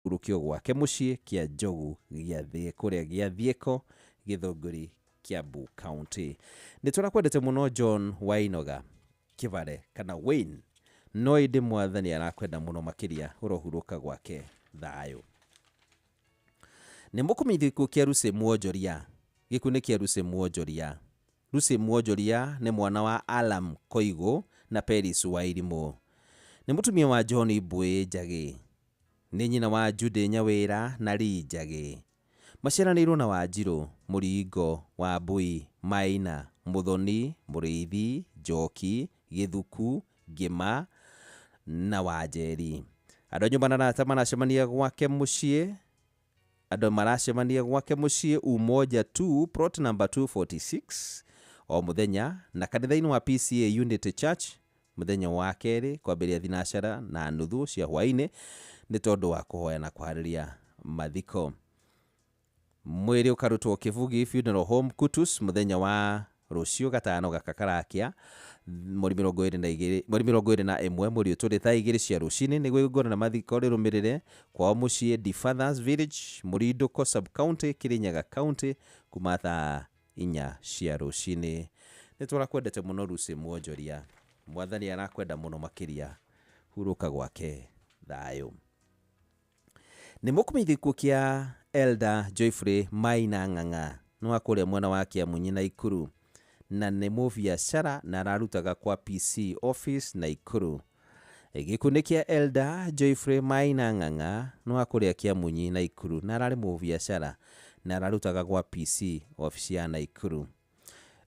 urukio gwake mucii kia njogu gia kuria gia Thieko Githunguri Kiambu County. Niturakwendete muno John Wainoga Kivare kana Wayne no indi mwathani arakwenda muno makiria urohuruka gwake thayo. Ni mukumithiku kia Lucy Mwonjoria gikuni kia Lucy Mwonjoria. Lucy Mwonjoria ni mwana wa Alam Koigo na Peris Wairimu. Ni mutumia wa John Bwe Njagi. Ni nyina wa Jude Nyawira na Lee Njagi. Maciaranirwo na Wanjiru Muringo wa Bui Maina Muthoni Muriithi Njoki Githuku Ngima na Wanjeri. Andu nyumba na maracemania gwake mucii. Andu maracemania gwake mucii Umoja 2 plot number 246 o muthenya na kanitha-ini wa PCA Unity Church muthenya wa keri kwambiria thinacara na nuthu cia hwaini ni tondu wa kuhoya na kuhariria mathiko. Mwiri ukarutwo Kivugi Funeral Home Kutus muthenya wa rucio gatano gakakarakia mweri 21 mweri turi thaa 2 cia rucini niguo igongona na mathiko rirumirire kwa mucii The Fathers Village Murinduko Sub County Kirinyaga County kuma thaa 4 cia rucini. Niturakwendete muno Lucy Mwonjoria, mwathani arakwenda muno makiria, huruka gwake thayo. Ni mukumithikuo kia Elder Joyfrey Maina Ng'ang'a no akuria mwana wa Kiamunyi na Ikuru na ni mubiacara na ararutaga kwa PC office na Ikuru. Gikundi kia Elder Joyfrey Maina Ng'ang'a no akuria Kiamunyi na Ikuru na arari mubiacara na ararutaga kwa PC office ya Naikuru.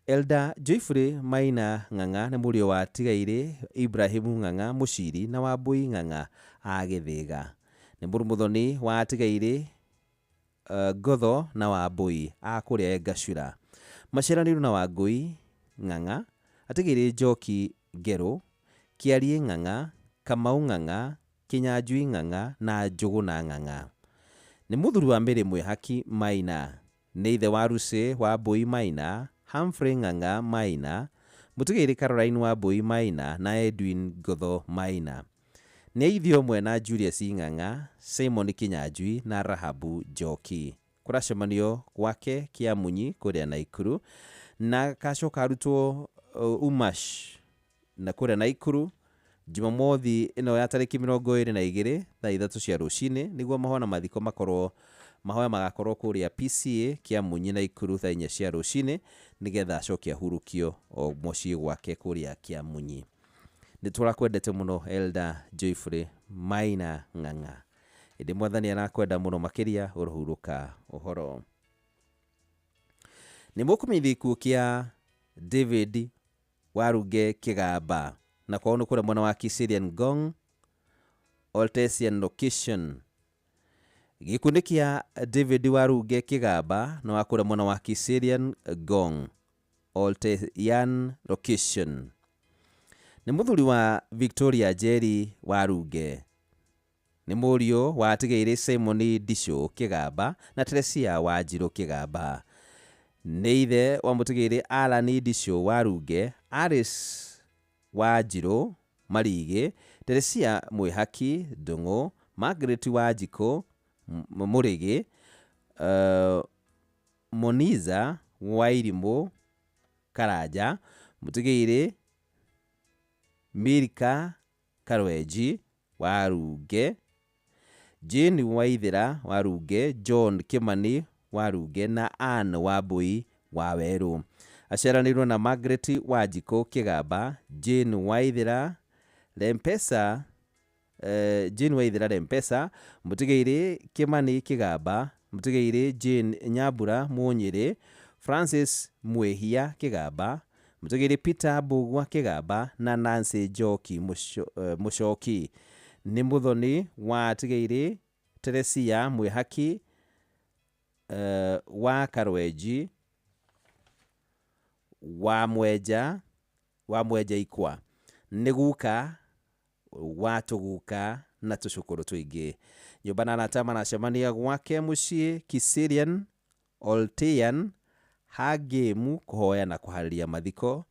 Elder Joyfrey Maina Ng'ang'a ni murio wa tigaire Ibrahimu Ng'ang'a muciri na Wambui Ng'ang'a a Githiga. Ni muthoni wa tigaire Gotho na Wambui a kuria Engacura. Maciaranirwo na Wangui Ng'ang'a atigaire Njoki Ngero Kiarie Ng'ang'a Kamau Ng'ang'a Kinyanjui Ng'ang'a na Njuguna Ng'ang'a. Ni muthuri wa Mary Mwihaki Maina ni ithe wa Lucy Wambui Maina, Humphrey Ng'ang'a Maina, mutigaire Caroline Wambui Maina na Edwin Gotho Maina. Ni ithio mwe na Julius Ng'ang'a, Simon Kinyanjui na Rahabu Njoki. Kuracemanio gwake Kiamunyi kuria Naikuru na kacoka arutwo Umash na kuria Naikuru Jumamothi ino ya tariki 22 thaa 3 cia rucini niguo mahoya mathiko makorwo mahoya magakorwo kuria PCA Kiamunyi na Ikuru thaa 4 cia rucini nigetha acokia hurukio o mucii gwake kuria Kiamunyi. Niturakwendete muno Elder Joyfrey Maina Ng'ang'a. Indi mwathani arakwenda muno makiria uruhuruka uhoro. Ni mukumithikuo kia David Waruge Kigamba na kwao kuria mwana wa Kiserian Gong Oltesian Location. Gikundi kia David Waruge Kigamba no akuria mwana wa Kiserian Gong Oltesian Location. Ni muthuri wa Victoria Jerry Waruge. Ni murio wa tigaire Simon Disho Kigamba na Teresia Wanjiru Kigamba. Ni ithe wa mutigaire Alan Disho Waruge, Aris Wanjiru Marige, Teresia Mwihaki Ndung'u, Margaret Wanjiko Murige, Moniza Wairimu Karaja, mutigaire Mirika Karweji Waruge, Jane Waithira Waruge, John Kimani Waruge na Anne Wambui Waweru. Aciaranirwo na Margaret Wanjiko Kigamba, Jane Waithira Lempesa, mutigaire Kimani Kigamba, mutigaire Jane Nyambura Munyiri, Francis Mwehia Kigamba, mutigaire Peter Bugwa Kigamba na Nancy Njoki Mushoki. Ni muthoni wa tigaire Teresia Mwihaki wa Karweji wa mweja ikwa. Ni guka wa tuguka na tucukuru twingi. Nyumba na natama na cemania gwake mucii Kiserian Oltean hagemu kuhoya na kuhariria mathiko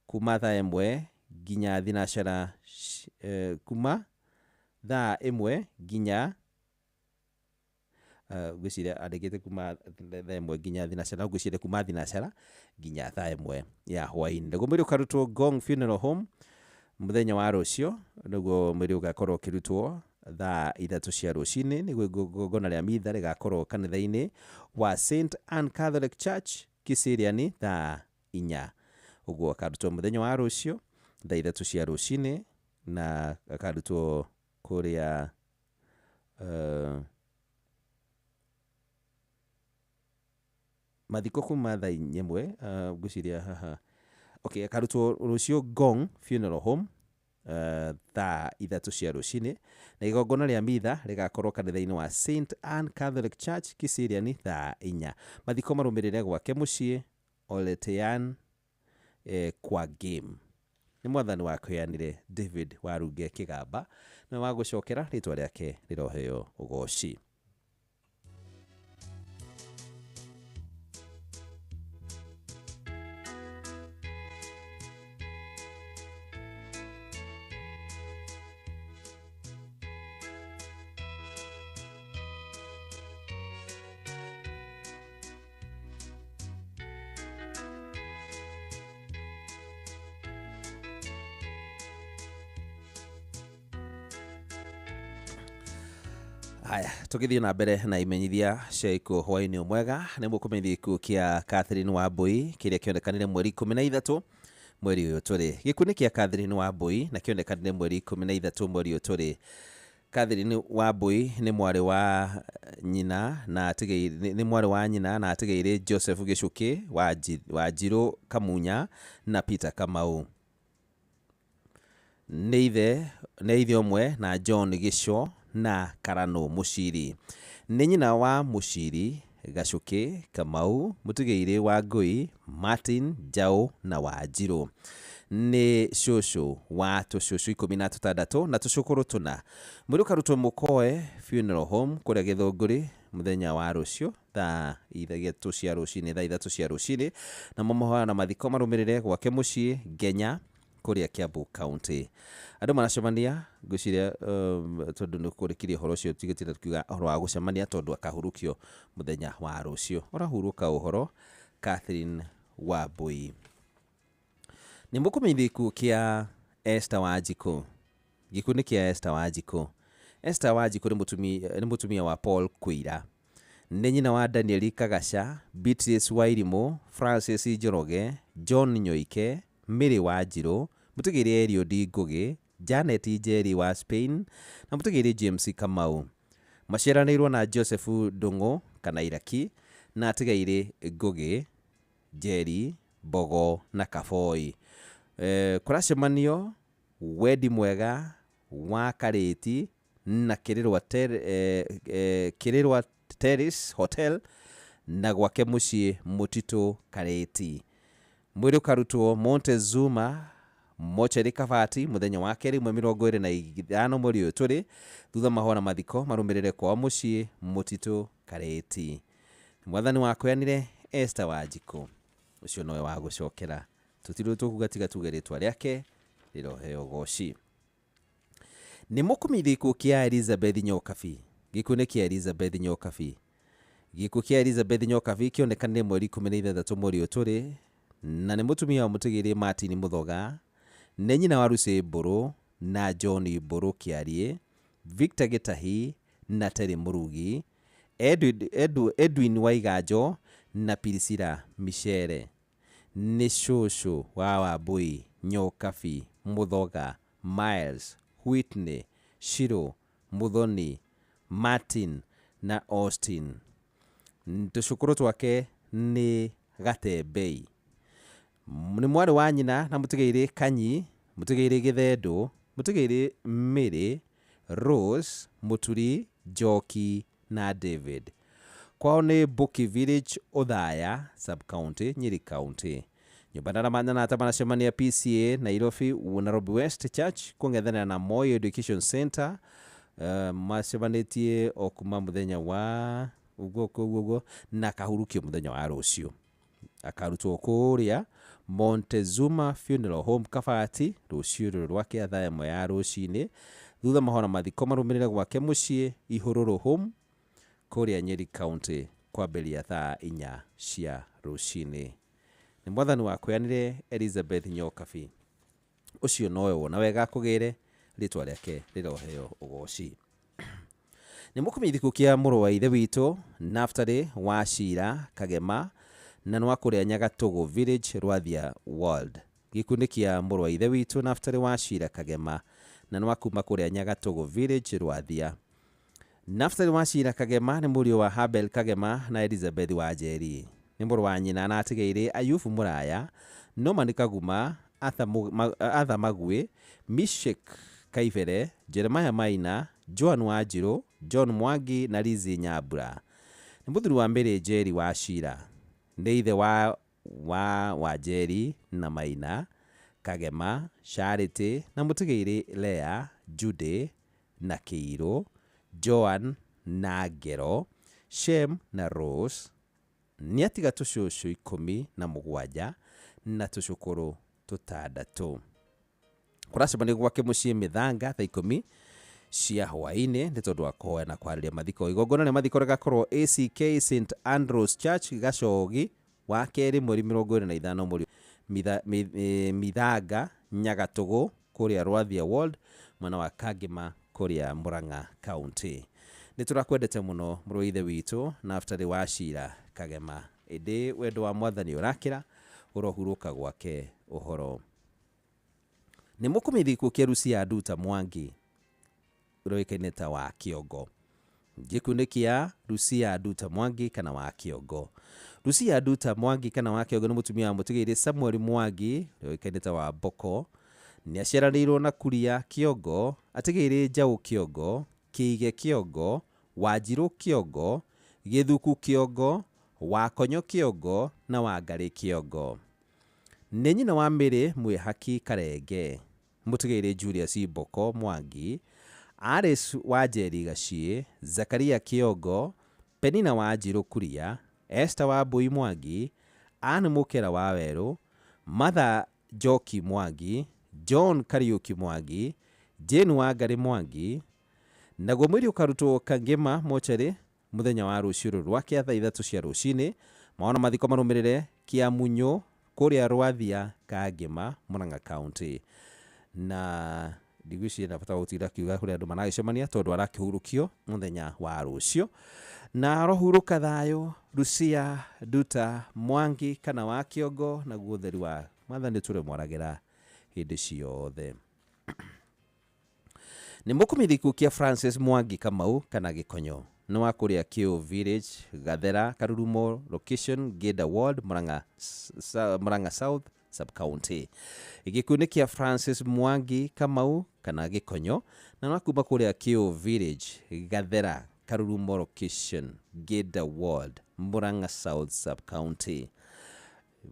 kuma thaa 1 nginya thinacara kuma thaa 1 nginya gwiciria andikite kuma thaa imwe nginya thinacara, gwiciria kuma thinacara nginya thaa imwe ya hwaini. Naguo mwiri ukarutwo Gong Funeral Home muthenya wa rucio, niguo mwiri ugakorwo ukirutwo thaa 3 cia rucini, niguo igongona ria mitha rigakorwo kanitha-ini wa St Anne Catholic Church Kiseriani thaa 4. Uguo akarutwo muthenya wa rucio thaa 3 cia rucini, na akarutwo kuria mathiko kuma thaa 1 gwiciria haha. Okay, akarutwo rucio Gong Funeral Home thaa 3 cia rucini, na igongona ria mitha rigakorwo kanitha-ini wa St Anne Catholic Church Kiseriani thaa 4. Mathiko marumirire gwake mucii Oletean kwa game. Ni mwathani wa kweanire David Warunge Kigamba, na wa gucokera ritwa riake riroheo ugoci. Haya, tukithii na mbere na imenyithia cia ikuo hwaini mwega, ni mukumenyithia ikuo kia Catherine Wambui kiria kionekanire mweri 13 mweri uyu turi. Gikuo ni kia Catherine Wambui na kionekanire mweri 13 mweri uyu turi. Catherine Wambui ni mwari wa nyina na atigeire Joseph Gicuki wa Njiru Kamunya na Peter Kamau. Ni ithe omwe na John Gicho na Karano Muciri. Ni nyina wa Muciri, Gacuki, Kamau, Mutigeire wa Ngui, Martin, Njau na Wanjiru. Ni shushu wa tushushu 16 na tushukuru tuna. Mwiri ukarutwo Mukoe Funeral Home kuria Githunguri muthenya wa rucio thaa 3 cia rucini, thaa 3 cia rucini, na mamoha na mathiko marumirire gwake mucii Ngenya kuria Kiambu County. Andu maracemania gwiciria tondu ni kurikiria horo cio tigitira tukiuga horo wa gucemania tondu akahurukio muthenya wa rucio. Orahuruka uhoro Catherine Wambui. Ni mukumenyithia ikuo kia Esther Wanjiku. Gikuo ni kia Esther Wanjiku. Esther Wanjiku ni mutumia wa Paul Kuira. Ni nyina wa Daniel Kagaca, Beatrice Wairimu, Francis Njoroge, John Nyoike, Mary Wanjiru, Mutigeire Eliud Ngugi, Janet Njeri wa Spain na Mutigeire James Kamau. Maciaranirwo na Joseph Ndungu kana Iraki na atigeire Ngugi, Njeri, Bogo na Kaboi. Kuracemanio wedi mwega wa Kariti na Kirirwa Terrace Hotel na gwake mucii Mutito Kariti. Mwiri ukarutwo Montezuma Mocheri Kabati muthenya wa keri 25 mweri uyu turi, thutha mahona mathiko marumirire kwa mucii Mutito Kariti. Mwathani wa kweanire Esther Wanjiku, ucio nowe wa gucokera. Tutiru tukuga tiga tuge ritwa riake riroheo goci. Ni mukumenyithia ikuo kia Elizabeth Nyokabi. Gikuo ni kia Elizabeth Nyokabi. Gikuo kia Elizabeth Nyokabi kionekanire mweri 13 mweri uyu turi, na ni mutumia wa Mutigeire Martin Muthoga, ni nyina wa Lucy Mburu na John Mburu Kiarie, Victor Gitahi na Terry Murugi, Edwin Waiganjo na Pirisira Michere. Ni shushu wa Wambui, Nyokabi, Muthoga, Miles, Whitney, Shiro, Muthoni, Martin na Austin. Tushukuru twake ni Gatembei. Ni mwari wa nyina na Mutigeire Kanyi, Mutigeire Githendu, Mutigeire Mary, Rose, Muturi, Njoki na David. Kwao ni Buki Village, Othaya Sub-County, Nyeri County. Nyumba na ramanya na atamana shemania PCA Nairobi West Church kung'ethanira na Moi Education Center. Macemanĩtie o kuma muthenya wa uguo na kahurukio muthenya wa rucio. Akarutwo kuria Montezuma Funeral Home Kabati rucio rwake thaa 1 ya rucini, thutha mahona mathiko marumirire gwake mucii Ihururu Home kuria Nyeri County kwambiria thaa 4 cia rucini. Ni mwathani wa kweanire Elizabeth Nyokabi ucio nowe wona wega kugire ritwa riake riroheo ugoci. Ni mukumithiko kia muru wa ithe witu Naftali Wachira Kagema na nwa kuria Nyagatogo Village Rwathia World. Gikundi kia muru wa ithe witu Naftali Wachira Kagema na nwa kuma kuria Nyagatogo Village Rwathia. Naftali Wachira Kagema ni murio wa Habel Kagema na Elizabeth Wanjeri. Ni muru wa nyina na atigeire Ayubu Muraya, Norman Kaguma, Atha Magwe, Mishek Kaivere, Jeremiah Maina, Joan Wanjiru, John Mwangi na Lizi Nyambura. Ni muthuri wa mbere Jerry Wachira. Ni ithe wa Wanjeri na Maina, Kagema, Charity na mutigeire Lea, Jude na Kiiro, Joan na Ngero, Shem na Rose. Ni atiga tucucu 17 na tucukuru 6. Kuracemania gwake mucii Mithanga thaa 10 cia hwaini ni tondu wa kuhoya na kwariria mathiko. Igongona ni mathiko rigakorwo ACK St Andrews Church Gacogi wa keri mweri 25 mweri Mithanga Nyagatogo kuria Rwathia World mwana wa Kagema kuria Murang'a County. Ni turakwendete muno muru ithe witu Naftali Wachira Kagema. Indi wendo wa mwathani urakira urohuruka gwake uhoro. Ni mukumithiko kia Rusia Nduta Mwangi uroikaine ta wa Kiongo. Gikundi kia Rusia Nduta Mwangi kana wa Kiongo. Rusia Nduta Mwangi kana wa Kiongo ni mutumia wa mutigeire Samuel Mwangi uroikaine ta wa Boko. Ni aciaranirwo na Kuria Kiongo, atigeire Njau Kiongo, Kiige Kiongo, Wanjiru Kiongo, Githuku Kiongo, Wakonyo Kiongo na Wangari Kiongo. Ni nyina wa Miri Mwihaki Karenge, mutigeire Julius Boko Mwangi, Aris Wanjeri Gachie, Zakaria Kiongo, Penina Wanjiru Kuria, Esther Wambui Mwangi, Anne Mukera wa Weru, Martha Njoki Mwangi, John Kariuki Mwangi, Jane Wangari Mwangi. Naguo mwiri ukarutwo Kangema mochari muthenya wa ruciuru rwake thaa 3 cia rucini. Maona mathiko marumirire Kiamunyo kuria Rwathia Kangema Murang'a County. Na digwici na bata gutira kiuga kuri andu managicemania tondu arakihurukio muthenya wa rucio. Na arohuruka thayo Rusia Nduta Mwangi kana wa Kiongo na guotheri wa mwathani ture mwaragira hindi ciothe. Ni mukumithiko kia Francis Mwangi Kamau kana Gikonyo ni wa kuria Kio Village Gathera Karurumo location Geda Ward Murang'a South Sub County. Igikundi kia Francis Mwangi Kamau kana Gikonyo na wa kuma kuria Kio Village Gathera Karurumo location Geda Ward Murang'a South Sub County.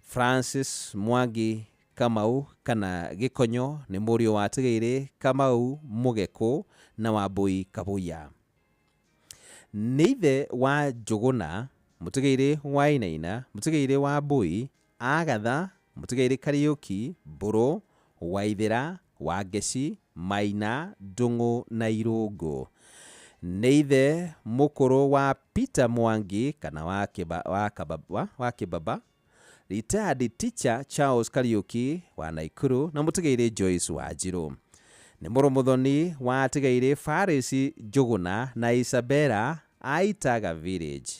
Francis Mwangi Kamau kana Gikonyo ni murio wa tigeire Kamau Mugeko na Wambui Kabuya. Ni ithe wa Njuguna mutigeire Wainaina, mutigeire Wambui, Agatha, mutigeire Kariuki, Mburu, Waithira, Wangeci, Maina, Ndungu na Irungu. Ni ithe mukuru wa Peter Mwangi kana wa Kibaba, retired teacher Charles Kariuki wa Naikuru na mutigeire Joyce Wanjiru. Ni muru muthoni wa tigeire Faris Njuguna na Isabella Aitaga Village.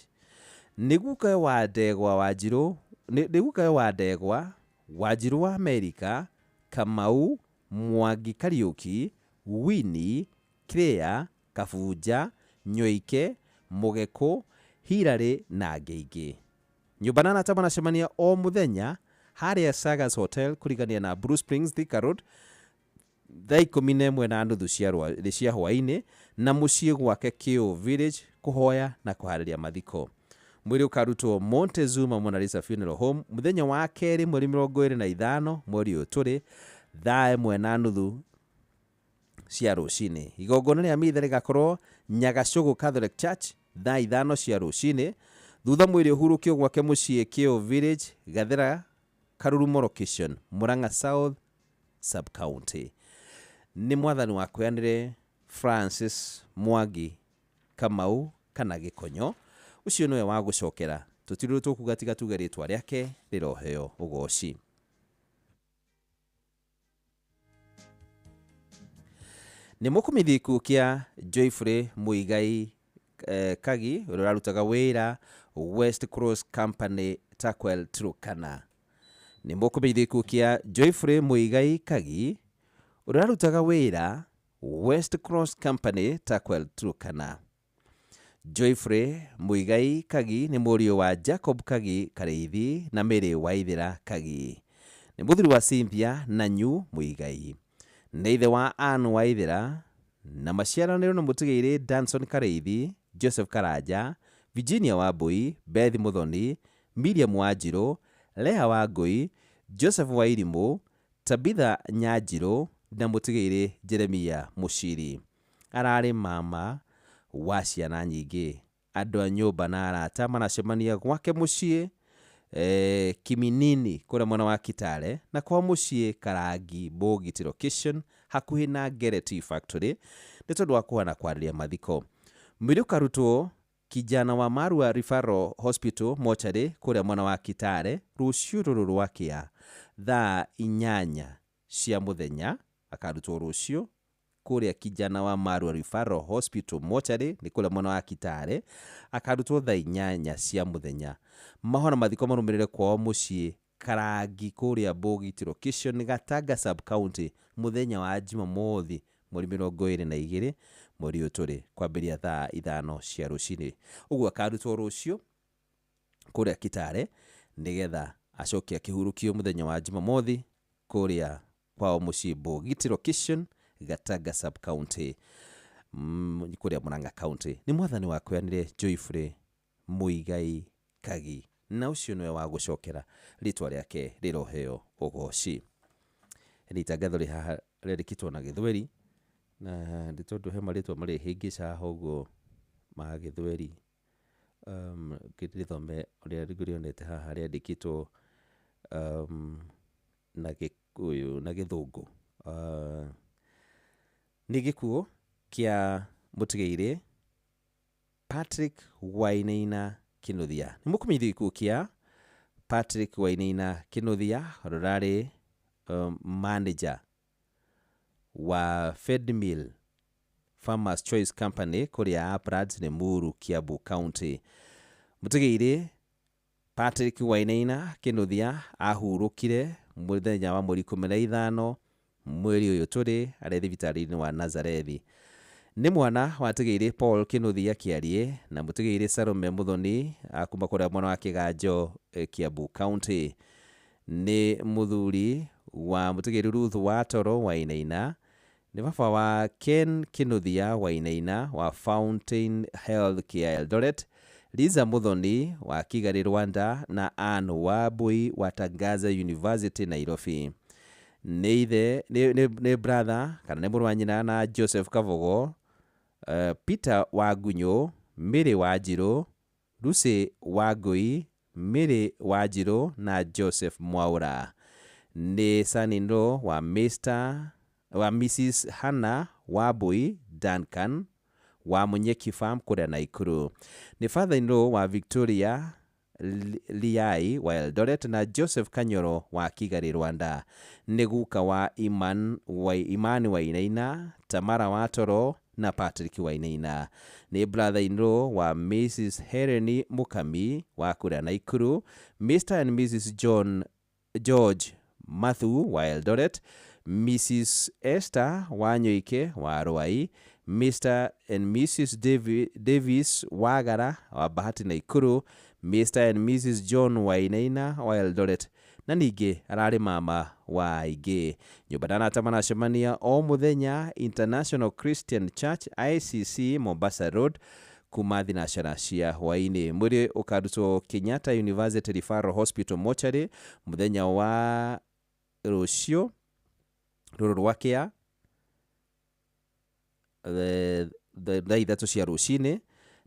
Niguka wa Ndegwa Wanjiru, niguka wa Ndegwa Wanjiru wa America, Kamau Mwangi Kariuki, Winnie, Clear, Kafunja, Nyoike, Mugeko, Hilary na Ngeigi. Nyumba na tama nacemania o muthenya haria Sagas Hotel kurigania na Bruce Springs Thika Road thaa 11:30 cia hwaini na mucii gwake Kio Village kuhoya na kuhariria mathiko. Mwiri ukarutwo Montezuma Mona Lisa Funeral Home muthenya wa keri mweri 25 mweri uyu turi thaa 1:30 cia rucini. Igongona ria mithe rigakorwo Nyagacogo Catholic Church thaa 5 cia rucini. Thutha mwiri uhurukio gwake mucii Kio Village Gathera Karurumo location Murang'a South Sub County. Ni mwathani wa kweanire Francis Mwangi Kamau kana gikonyo ucio niwe wa gucokera tutiru tukugatiga tuge ritwa riake riroheo ugoci. Nĩ mũkumithi kia Joyfrey Muigai Kagi ũrĩa ũrarutaga wĩra West Cross Company Takwel Turkana. Nĩ mũkumithi kia Joyfrey Muigai Kagi ũrĩa ũrarutaga wĩra West Cross Company Takwel Turkana. Joyfrey Muigai Kagi nĩ mũriũ wa Jacob Kagi Kareithi na Mary Waithera Kagi. Nĩ mũthuri wa Cynthia Nanyu Muigai. Nĩ ithe wa Anne Waithera na maciaranĩro na mũtigairĩ Danson Kareithi, Joseph Karanja, Virginia Wambui, Beth Muthoni, Miriam Wanjiru, Leah Wangui, Joseph Wairimũ, Tabitha Nyanjiru na mũtigairĩ Jeremia Mushiri. Ararĩ mama wa ciana nyingĩ. Andũ a nyũmba na arata manacemania gwake mũciĩ Kiminini kũrĩa mwena wa Kitale na kwa mũciĩ Karangi Bogiti location hakuhĩ na Ngere Tea Factory nĩ tondũ wa kuhana kwarĩria mathiko. Mwĩrĩ ũkarutwo kijana wa Marua Referral Hospital mochari kũrĩa mwena wa Kitale rũciũ rũrũ rwakĩa thaa 8 cia mũthenya. Akarutwo rũciũ kũrĩa kijana wa Marua Referral Hospital mochari nĩ kũrĩa mwena wa Kitale akarutwo thaa 8 cia mũthenya. Mahona mathiko marũmĩrĩre kwao mũciĩ Karangi kũrĩa Bogiti location Gatanga sub county mũthenya wa Jumamothi mweri 22 mweri ũtũrĩ kwambĩrĩria thaa 5 cia rũcinĩ. Ũguo akarutwo rũciũ kũrĩa Kitale nĩgetha acokia kĩhurũkio mũthenya wa Jumamothi kũrĩa kwao mũciĩ Bogiti location Gatanga sub county kũrĩa Murang'a county. Nĩ mwathani wa kweanire Joyfrey Muigai Kagi na ucio niwe wa gucokera ritwa riake riroheo ugoci. Ritangatho rihaha rĩandĩkĩtwo na Gĩthweri na nditondu he maritwa marĩ hĩngĩca ũguo ma Gĩthweri. Gĩthome ũrĩa rĩonete haha rĩandĩkĩtwo na Gĩkũyũ na Gĩthũngũ. Nĩ gĩkuũ kĩa mũtigairĩ Patrick Wainaina Kinuthia. Nĩ mũkumithi gĩkuũ kĩa Patrick Wainaina Kinuthia rũrarĩ manager wa Fedmill Farmers Choice Company kũrĩa Uplands Limuru Kiambu County. Mũtigairĩ Patrick Wainaina Kinuthia ahurũkire mũthenya wa mweri 15 mweri ũyũ tũrĩ arĩ thibitarĩ-inĩ wa Nazarethi. Nĩ mwana wa mũtigairĩ Paul Kinuthia Kĩarie na mũtigairĩ Salome Muthoni akuma kũrĩa mwena wa Kĩganjo Kiambu County. Nĩ mũthuri wa mũtigairĩ Ruth wa Toro Wainaina. Nĩ baba wa Ken Kinuthia Wainaina wa Fountain Health Care Eldoret, Liza Muthoni wa Kigali Rwanda na Anne Wambui wa Tangaza University Nairobi. Nĩ brother kana nĩ mũrũ wa nyina na Joseph Kavogo, Peter Wangunyũ, Mary Wanjiru, Lucy Wangui, Mary Wanjiru na Joseph Mwaura. Nĩ son-in-law wa Mrs. Hannah Wambui Duncan wa Munyeki Farm kũrĩa Naikuru. Nĩ father-in-law wa Victoria Liai wa Eldoret na Joseph Kanyoro wa Kigali Rwanda. Nĩ guka wa Imani Wainaina, Tamara wa Toro na Patrick Wainaina. Nĩ brother-in-law wa Mrs. Heleni Mukami wa kũrĩa Naikuru, Mr. and Mrs. George Mathu wa Eldoret, Mrs. Esther Wanyoike wa Ruai, Mr. and Mrs. Davis Wagara wa Bahati Naikuru, Mr. and Mrs. John Wainaina wa Eldoret na ningĩ ararĩ mama wa aingĩ. Nyũmba ndanata manacemania o mũthenya International Christian Church ICC Mombasa Road kuma thinacara cia hwainĩ. Mwĩrĩ ũkarutwo Kenyatta University Referral Hospital mochari mũthenya wa rũciũ rũrũ rwakĩa thaa 3 cia rũcinĩ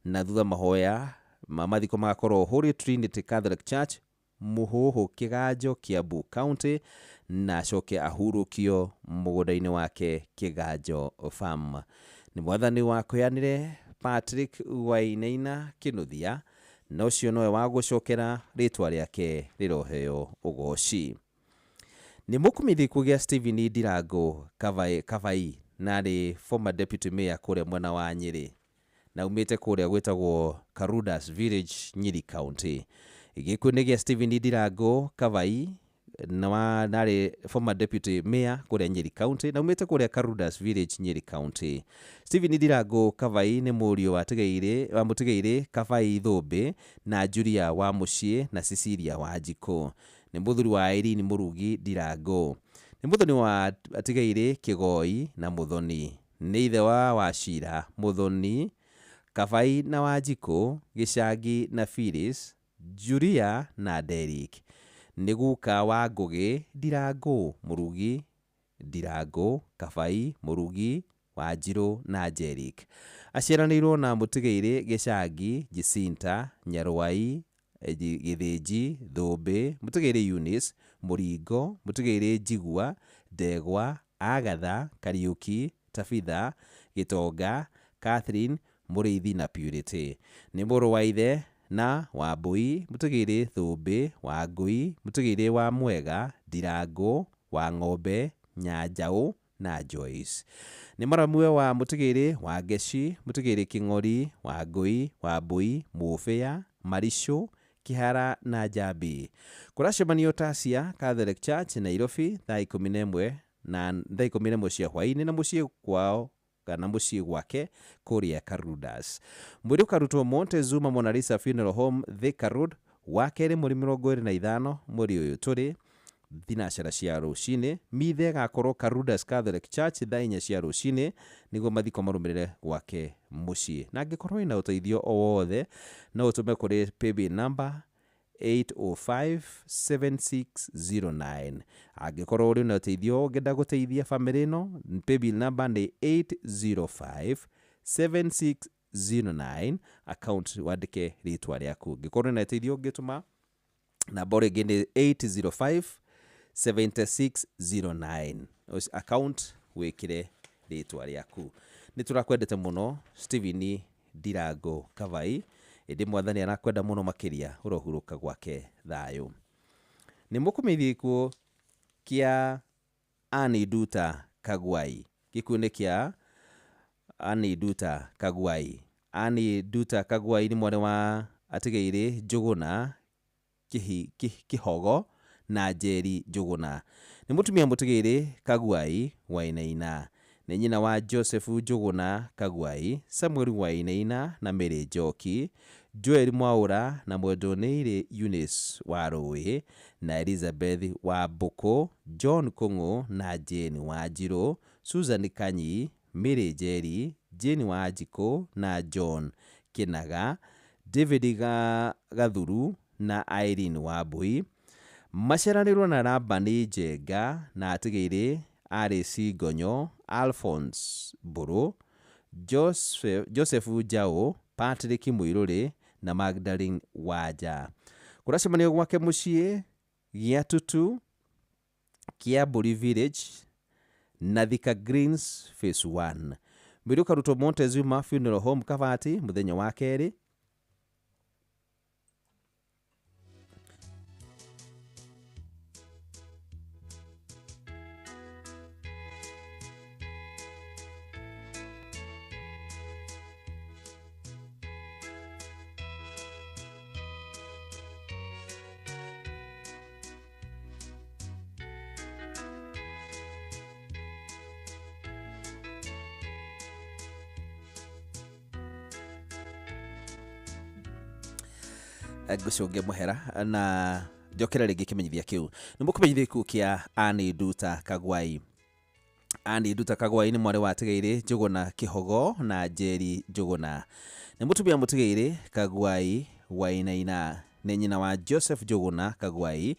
na thutha mahoya mathiko magakorwo Holy Trinity Catholic Church Muhuhu Kiganjo Kiambu County na acoke ahurũkio mũgũnda-inĩ wake Kiganjo Farm. Nĩ mwathani wa kweanire Patrick Wainaina Kinuthia na ũcio nowe wa gũcokera rĩtwa rĩake rĩroheo ũgoci. Nĩ mũkumithĩku gĩa Stephen Ndirango Kavai na arĩ former deputy mayor kũrĩa mwena wa Nyeri na umĩte kũrĩa gwĩtagwo Karudas Village, Nyeri County. Gĩkuũ nĩ gĩa Stephen Ndirango Kavai na arĩ former deputy mayor kũrĩa Nyeri County na umĩte kũrĩa Karudas Village, Nyeri County. Stephen Ndirango Kavai nĩ mũriũ wa mũtigairĩ Kavai Thũmbĩ na Julia wa mũciĩ na Cecilia wa Njikũ. Nĩ mũthuri wa Irene Mũrugi Ndirango. Nĩ mũthoni wa atigairĩ Kĩgoi na Mũthoni. Nĩ ithe wa Wachira, Mũthoni, Kavai na Wanjikũ, Gĩcangi na Phyllis, Julia na Derek. Nĩ guka wa Ngũgĩ Ndirango Mũrugi, Ndirango Kavai Mũrugi, Wanjirũ na Derek. Aciaranĩirwo na mũtigairĩ Gĩcangi Jacinta Nyarwai Gĩthĩnji Thũmbĩ, mũtigairĩ Eunice Mũringo, mũtigairĩ Njigua Ndegwa, Agatha Kariuki, Tabitha Gĩtonga, Catherine Mũrĩithi na Purity. Nĩ mũrũ wa ithe na Wambui, mũtigairĩ Thũmbĩ, Wangui, mũtigairĩ wa Mwega, Ndirango, wa Ng'ombe, Nyanjaũ na Joyce. Nĩ maramue wa mũtigairĩ wa Ngeci, mũtigairĩ Kĩng'ori, Wangui, Wambui, Mũbĩa, Maricũ, Kĩhara na Njambi. Kũracemanio Tasia Catholic Church Nairobi thaa 11 na thaa 11 cia hwaĩ-inĩ na mũciĩ kwao kana mũciĩ gwake kũrĩa Karudas. Mwĩrĩ ũkarutwo Montezuma Mona Lisa Funeral Home Thika Road wa kerĩ mweri 25 mweri ũyũ tũrĩ thinacara cia rũcinĩ. Mithe gakorwo Karudas Catholic Church thaa 4 cia rũcinĩ nĩguo mathiko marũmĩrĩre gwake mũciĩ. Na angĩkorwo ina ũteithio o wothe no ũtũme kũrĩ paybill number 8057609. Angĩkorwo ũrĩ na ũteithio ũngĩenda gũteithia famĩlĩ ĩno, paybill number nĩ 8057609. Account wandĩke rĩtwa rĩaku. Angĩkorwo na ũteithio ũngĩtũma namba rĩngĩ nĩ 8057609. Account wĩkĩre rĩtwa rĩaku. Nĩ tũrakwendete mũno Stephen Ndirango Kavai. Ĩndĩ Mwathani arakwenda mũno makĩria ũrohurũka gwake thayũ. Nĩ mũkumithĩku kĩa Annie Nduta Kagwai. Gĩkuũ nĩ kĩa Annie Nduta Kagwai. Annie Nduta Kagwai nĩ mwana wa atigairĩ Njũgũna Kĩhogo na Njeri Njũgũna. Nĩ mũtumia mũtigairĩ Kagwai Wainaina. Nĩ nyina wa Joseph Njũgũna Kagwai, Samuel Wainaina na Mary Njoki, Joel Mwaũra na mwendwa-nĩirĩ Eunice wa Rũĩ na Elizabeth wa Mbũkũ, John Kũng'ũ na Jane Wanjirũ, Susan Kanyi, Mary Njeri, Jane Wanjikũ na John Kĩnaga, David Gathuru na Irene Wambui. Maciaranĩirwo na Rabani Njenga na atigairĩ Alice Ngonyo, Alphonse Mbũrũ, Joseph Njaũ, Patrick Mũirũrĩ na Magdalene Wanja. Kũracemanio gwake mũciĩ gĩa Tutu, Kiambũri Village na Thika Greens Phase 1. Mwĩrĩ ũkarutwo Montezuma Funeral Home Kabati mũthenya wa kerĩ. Ngũcũnge mũhera na njokera rĩngĩ kĩmenyithia kĩu. Nĩ mũkũmenyithĩku kĩa Annie Nduta Kagwai. Annie Nduta Kagwai nĩ mwarĩ wa atigairĩ Njũgũna Kĩhogo na Njeri Njũgũna. Nĩ mũtumia mũtigairĩ Kagwai Wainaina. Nĩ nyina wa Joseph Njũgũna Kagwai,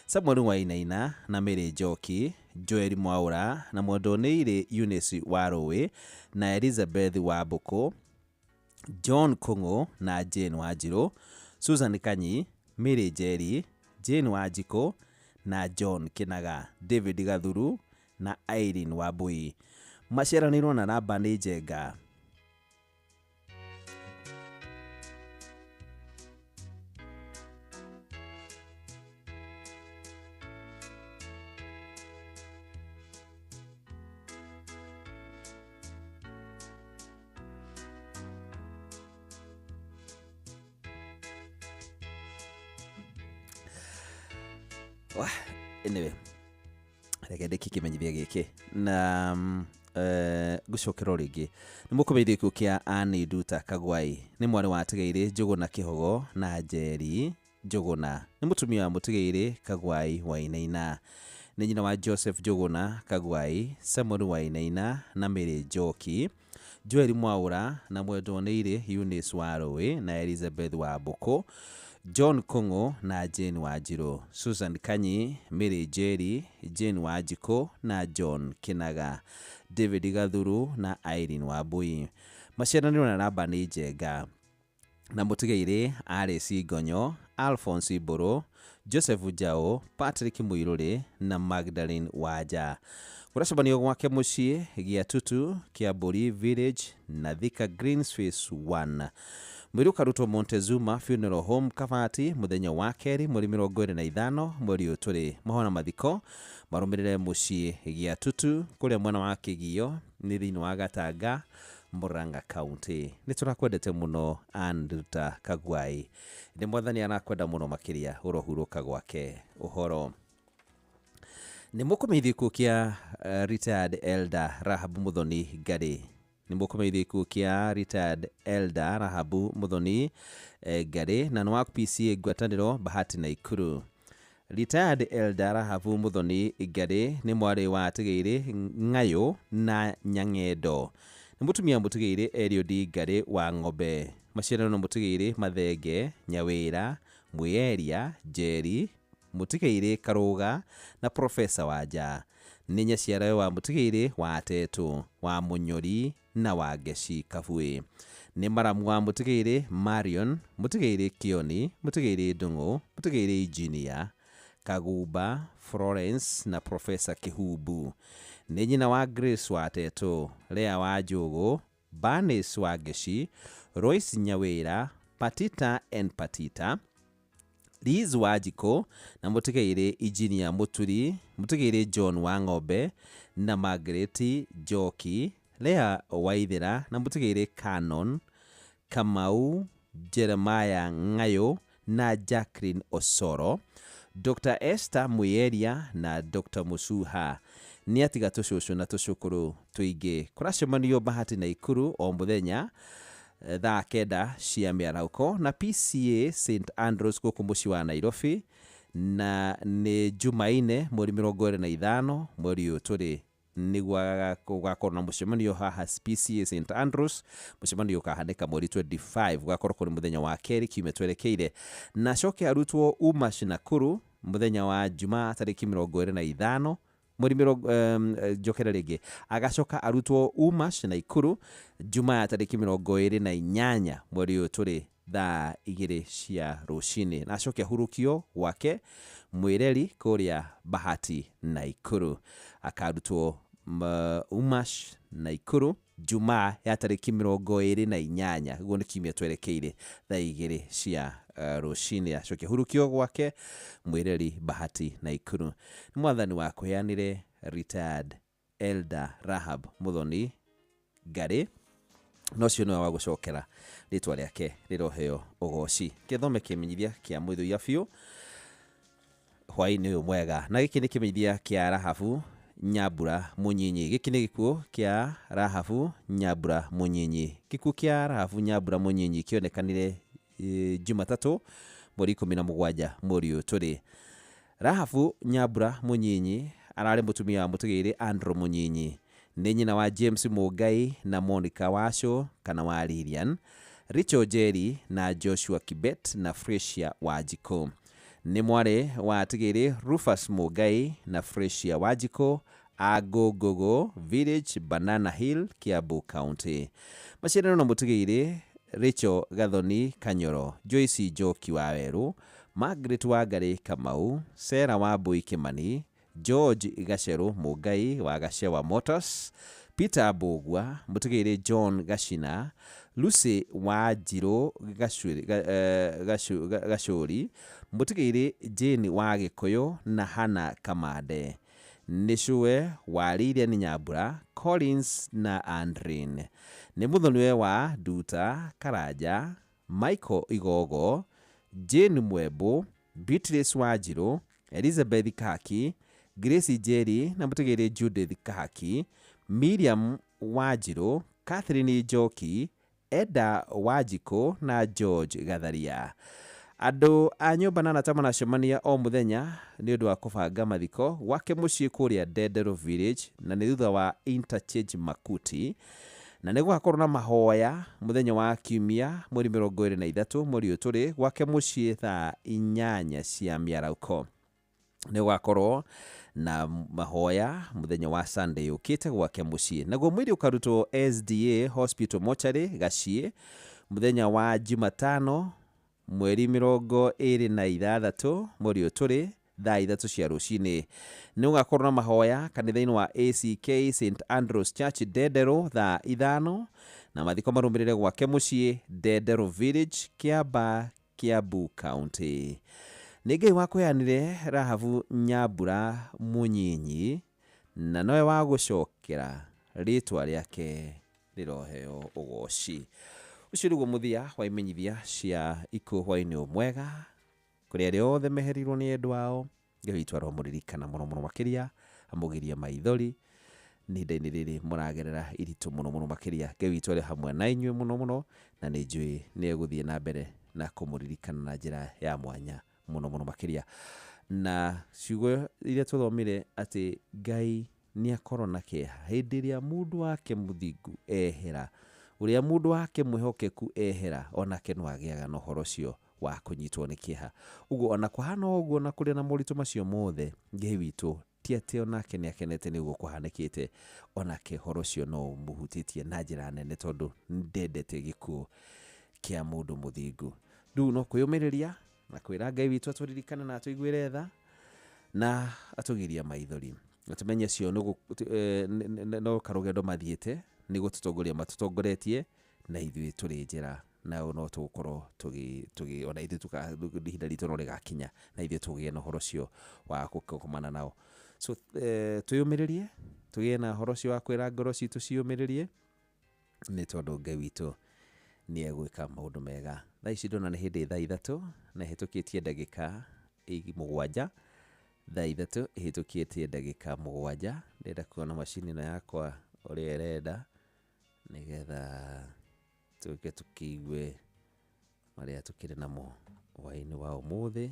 Samuel Wainaina na Mary Njoki, Joel Mwaũra na mwendwa-nĩirĩ Eunice wa Rũĩ na Elizabeth wa Mbũkũ, John Kũng'ũ na Jane Wanjirũ, Susan Kanyi, Mary Njeri, Jane Wanjikũ na John Kĩnaga, David Gathuru na Irene Wambui. Maciaranĩirwo na Rabani Njenga. anyway reke ndikikimenyithia giki na gucokera ringi ni mukumeithia ku kia Annie Nduta Kagwai ni mwana wa Tigaire Njuguna Kihogo na Njeri Njuguna ni mutumia wa Mutigaire Kagwai Wainaina ni nyina wa Joseph Njuguna Kagwai, Samuel Wainaina na Mary Njoki, Joel Mwaura na Mwendoneire Eunice Warowe na Elizabeth Wambuku, John Kongo na Jane Wanjiru, Susan Kanyi, Mary Njeri, Jane Wanjiku na John Kinaga, David Gathuru na Irene Wambui. Maciaraniro na namba ni njega na Mutigaire Alice Ngonyo, Alphonse Iburu, Joseph Njau, Patrick Muiruri na Magdalene Waja. Kuracabanio gwake mucii gia Tutu Kiamburi Village na Thika Greenspace 1. Mwiru karutwo Montezuma Funeral Home Kabati muthenya wa keri mweri 25 mweri uyu turi mahona mathiko marumirire mucii gia Tutu kuria mwana wa Kigio ni thiini wa Gatanga, Murang'a County. Ni turakwendete muno Annie Nduta Kagwai, ni mwathani anakwenda muno makiria urohuruka gwake uhoro. Ni mukumeithia ikuo kia retired elder Rahabu Muthoni Ngari. Ni mukumeithia ikuo kia retired elder Rahabu Muthoni Ngari na nwa PCA ngwataniro Bahati Naikuru. Retired elder Rahabu Muthoni Ngari ni mwari wa Tigaire Ngayo na Nyang'endo. Ni mutumia Mutigaire Eliud Ngari wa Ng'ombe. Maciarano na Mutigaire Mathenge, Nyawira, Mweria, Njeri, Mutigaire Karuga na Profesa Waja. Ni nyaciarawe wa Mutigaire wa Tetu, wa Munyori na wa Geci Kabui. Ni maramu wa Mutigaire Marion, Mutigaire Kioni, Mutigaire Ndung'u, Mutigaire Engineer, Kagumba, Florence na Profesa Kihubu. Ni nyina wa Grace wa Tetu, Lea wa Njugu, Banis wa Geci, Royce Nyawira, Patita and Patita, Liz Wanjiku na Mutigaire Engineer Muturi, Mutigaire John wa Ng'ombe na Margaret Njoki, Lea Waithira na Mutigaire Canon, Kamau, Jeremiah Ngayo na Jacqueline Osoro, Dr. Esther Muyeria na Dr. Musuha. Ni atiga tucucu na tucukuru tuingi kuracemanio Bahati Naikuru o muthenya thaa kenda cia miarauko na PCA St Andrews guku mucii wa Nairobi, na ni Jumaine mweri 25 mweri uyu turi niguo gugakorwo na mucemanio haha PCA St Andrews. Mucemanio ukahanĩka mweri 25 gugakorwo kuri muthenya wa keri kiumia twerekeire, na coke arutwo Umash Nakuru muthenya wa Jumaa tariki 25 mweri njokera ringi agacoka arutwo Umash Naikuru Jumaa tariki 28 mweri uyu turi thaa 2 cia rucini, na acoke hurukio wake Mwireri kuria Bahati Naikuru akarutwo Umash Naikuru Jumaa ya tariki 28 guo ni kiumia twerekeire thaa 2 cia rucini, acoke hurukio gwake Mwireri Bahati Naikuru. Ni mwathani wa kuheanire retired elder Rahab Muthoni Ngari, no cio niwe wa gucokera ritwa riake riroheo ugoci. Githome kimenyithia kia mwithuia biu hwaini uyu mwega, na giki ni kimenyithia kia Rahabu Nyambura Munyinyi. Giki ni gikuo kia Rahabu Nyambura Munyinyi. Gikuo kia Rahabu Nyambura Munyinyi kionekanire Jumatatu mweri 17 mweri uyu turi. Rahabu Nyambura Munyinyi arari mutumia wa Mutigaire Andrew Munyinyi. Ni nyina wa James Mugai na Monica Washo kana wa Lilian, Richo Njeri na Joshua Kibet na Freshia Wanjiku. Ni mware wa Tigaire Rufus Mugai na Freshia Wanjiku, Agogogo Village, Banana Hill, Kiambu County. Maciarano na Mutigaire Richo Gathoni Kanyoro, Joyce Njoki wa Weru, Margaret Wangari Kamau, Sarah Wambui Kimani, George Gaceru Mugai wa Gacewa Motors, Peter Bogwa, Mutigaire John Gashina, Lucy Wanjiru Gacuri, Mutigaire Jane wa Gikuyu na Hana Kamade, Nishue wa Lilian Nyambura, Collins na Andrin. Ni muthoniwe wa Nduta Karanja, Michael Igogo, Jane Mwebo, Beatrice Wanjiru, Elizabeth Kahaki, Grace Jerry na mutegere Judith Kahaki, Miriam Wanjiru, Catherine Njoki, Eda Wanjiko na George Gatharia. Andũ a nyũmba na arata manacemania o mũthenya nĩ ũndũ wa kũbanga mathiko gwake mũciĩ kũrĩa Ndendero Village, na nĩ thutha wa Interchange Makuti, na nĩ gũgakorwo na mahoya mũthenya wa Kiumia mweri 23 mweri ũyũ tũrĩ gwake mũciĩ thaa 8 cia mĩaraũko. Nĩ gũgakorwo na mahoya mũthenya wa Sunday ũkĩte gwake mũciĩ, naguo mwĩrĩ ũkarutwo SDA Hospital Mortuary Gaciĩ mũthenya wa Jumatano mweri 26 mweri ũyũ tũrĩ thaa 3 cia rũcinĩ. Nĩ gũgakorwo na mahoya kanitha-inĩ wa ACK St Andrews Church Ndendero thaa 5, na mathiko marũmĩrĩre gwake mũciĩ Ndendero Village, Kiambaa, Kiambu County. Nĩ Ngai wakũheanire Rahabu Nyambura Mũnyinyi, na nowe wa gũcokera rĩtwa rĩake rĩroheo ũgoci. Ũcio nĩguo mũthia wa imenyithia cia ikuũ hwaĩ-inĩ mwega kũrĩ arĩa othe meherirwo nĩ endwa ao. Ngai witũ aromũririkana mũno mũno makĩria, amũgirie maithori nĩ ihinda-inĩ rĩrĩ mũragerera iritũ mũno mũno makĩria. Ngai witũ arĩ hamwe na inyuĩ mũno mũno, na nĩ njũĩ nĩ egũthiĩ na mbere na kũmũririkana na njĩra ya mwanya mũno mũno makĩria. Na ciugo iria tũthomire atĩ Ngai nĩ akorwo na kĩeha hĩndĩ ĩrĩa mũndũ wake mũthingu ehera, ũrĩa mũndũ wake mwĩhokeku ehera, onake no agĩaga na ũhoro ũcio wa kũnyitwo nĩ kĩeha. Ũguo ona kũhana ũguo na kũrĩ na moritũ macio mothe, Ngai witũ ti atĩ onake nĩ akenete nĩ ũguo kũhanĩkĩte, onake ũhoro ũcio no ũmũhutĩtie na njĩra nene, tondũ ndendete gĩkuũ kĩa mũndũ mũthingu. Rĩu no kwĩyũmĩrĩria na kwĩra Ngai witũ atũririkane na atũiguĩre tha na atũgirie maithori. Tumenye cio no karũgendo mathiĩte nĩ gũtũtongoria matũtongoretie, na ithuĩ tũrĩ njĩra, na no tũgũkorwo ona ithuĩ ihinda ritũ no rĩgakinya na ithuĩ tũgĩe na ũhoro ũcio wa gũkomana nao. So twĩyũmĩrĩrie, tũgĩe na ũhoro ũcio wa kwĩra ngoro citũ ciyũmĩrĩrie, nĩ tondũ Ngai witũ nĩ egwĩka maũndũ mega. Thaa ici ndona nĩ hĩndĩ thaa 3 na hĩtũkĩtie ndagĩka 7, thaa 3 hĩtũkĩtie ndagĩka 7. Ndenda kuona macini ĩno yakwa ũrĩa ĩrenda, nĩgetha tũke tũkĩigue marĩa tũkĩrĩ namo hwaĩ-inĩ wa ũmũthĩ,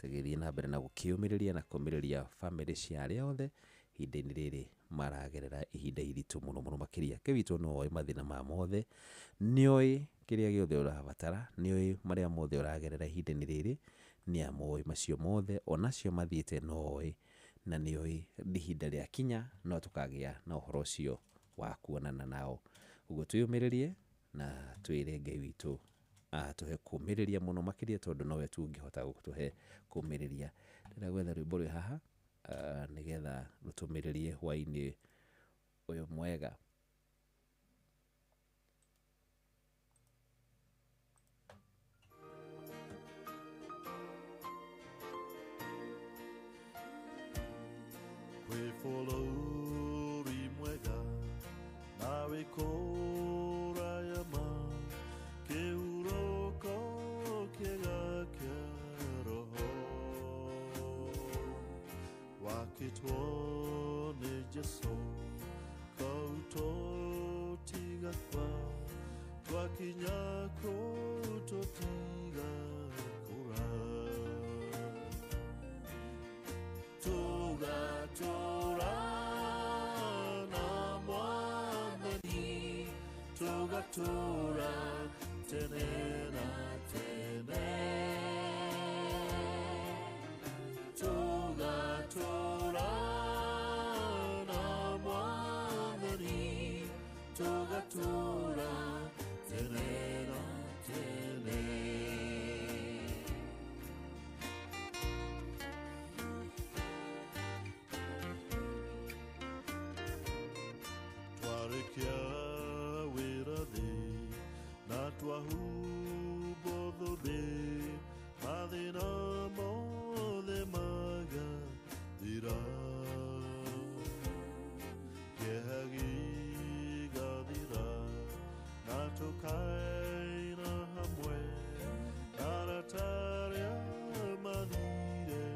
tũgĩthiĩ na mbere na gũkĩyũmĩrĩria na kũmĩrĩria bamĩrĩ cia arĩa othe ihinda-inĩ rĩrĩ maragerera ihinda iritũ mũno mũno makĩria. Ngai witũ no oĩ mathĩna ma mothe, nĩ oĩ kĩrĩa gĩothe ũrabatara, nĩ oĩ marĩa mothe ũragerera ihinda-inĩ rĩrĩ, nĩ amũĩ macio mothe, onacio mathiĩte no oĩ, na nĩ oĩ ihinda rĩa kinya no tũkagĩa na ũhoro ũcio wa kuonana nao. Ũguo twĩyũmĩrĩrie na twĩre Ngai witũ atũhe kũmĩrĩria mũno makĩria, tondũ nowe tũngĩhota gũtũhe kũmĩrĩria. Ndĩrenda gwetha rwĩmbo rwĩ haha nĩgetha rũtũmĩrĩrie hwaĩ-inĩ ũyũ mwega. Kwĩbũrũri mwega nawe kũrayama, kĩhurũko kĩega kĩa roho wakĩtwo nĩ Jesũ, kau tũtigakua twakinya kũu tũtigakũra, tũgatũra na Mwathani, tũgatũra tene na tene, tũgatũra na Mwathani, tũgatũra tene na tene. Twarĩkia wĩra thĩ na twahumbo thũmbĩ, mathĩna mothe magathira, kĩeha gĩgathira na tũkaina hamwe na arata arĩa mathire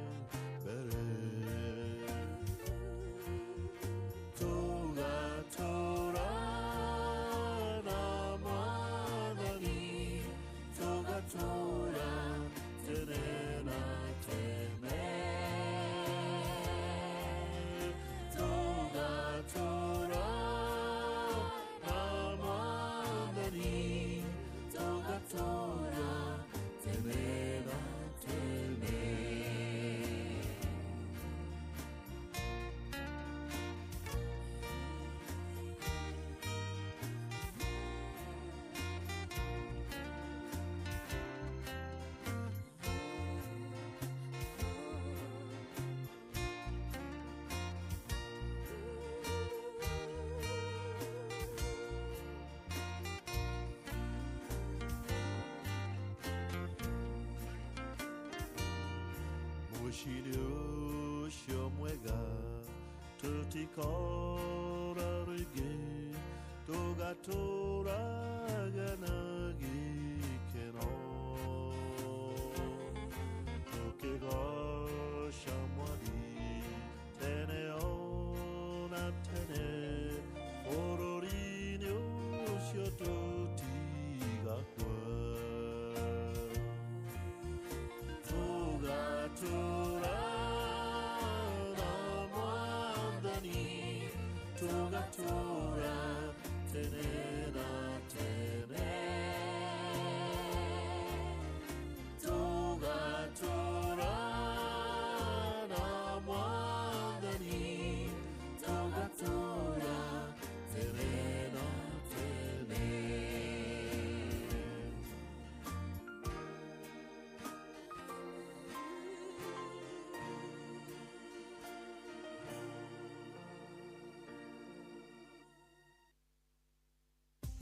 Mushini ucio mwega tutikora rĩngĩ tũgatũraga na gĩkeno tũkĩgoca Mwathi tene ona tene bũrũri-inĩ ũcio tũtigakua tũgatũra na Mwathani tũgatũra tene na tene tũgatũra na Mwathani tũgatũra tene na tene.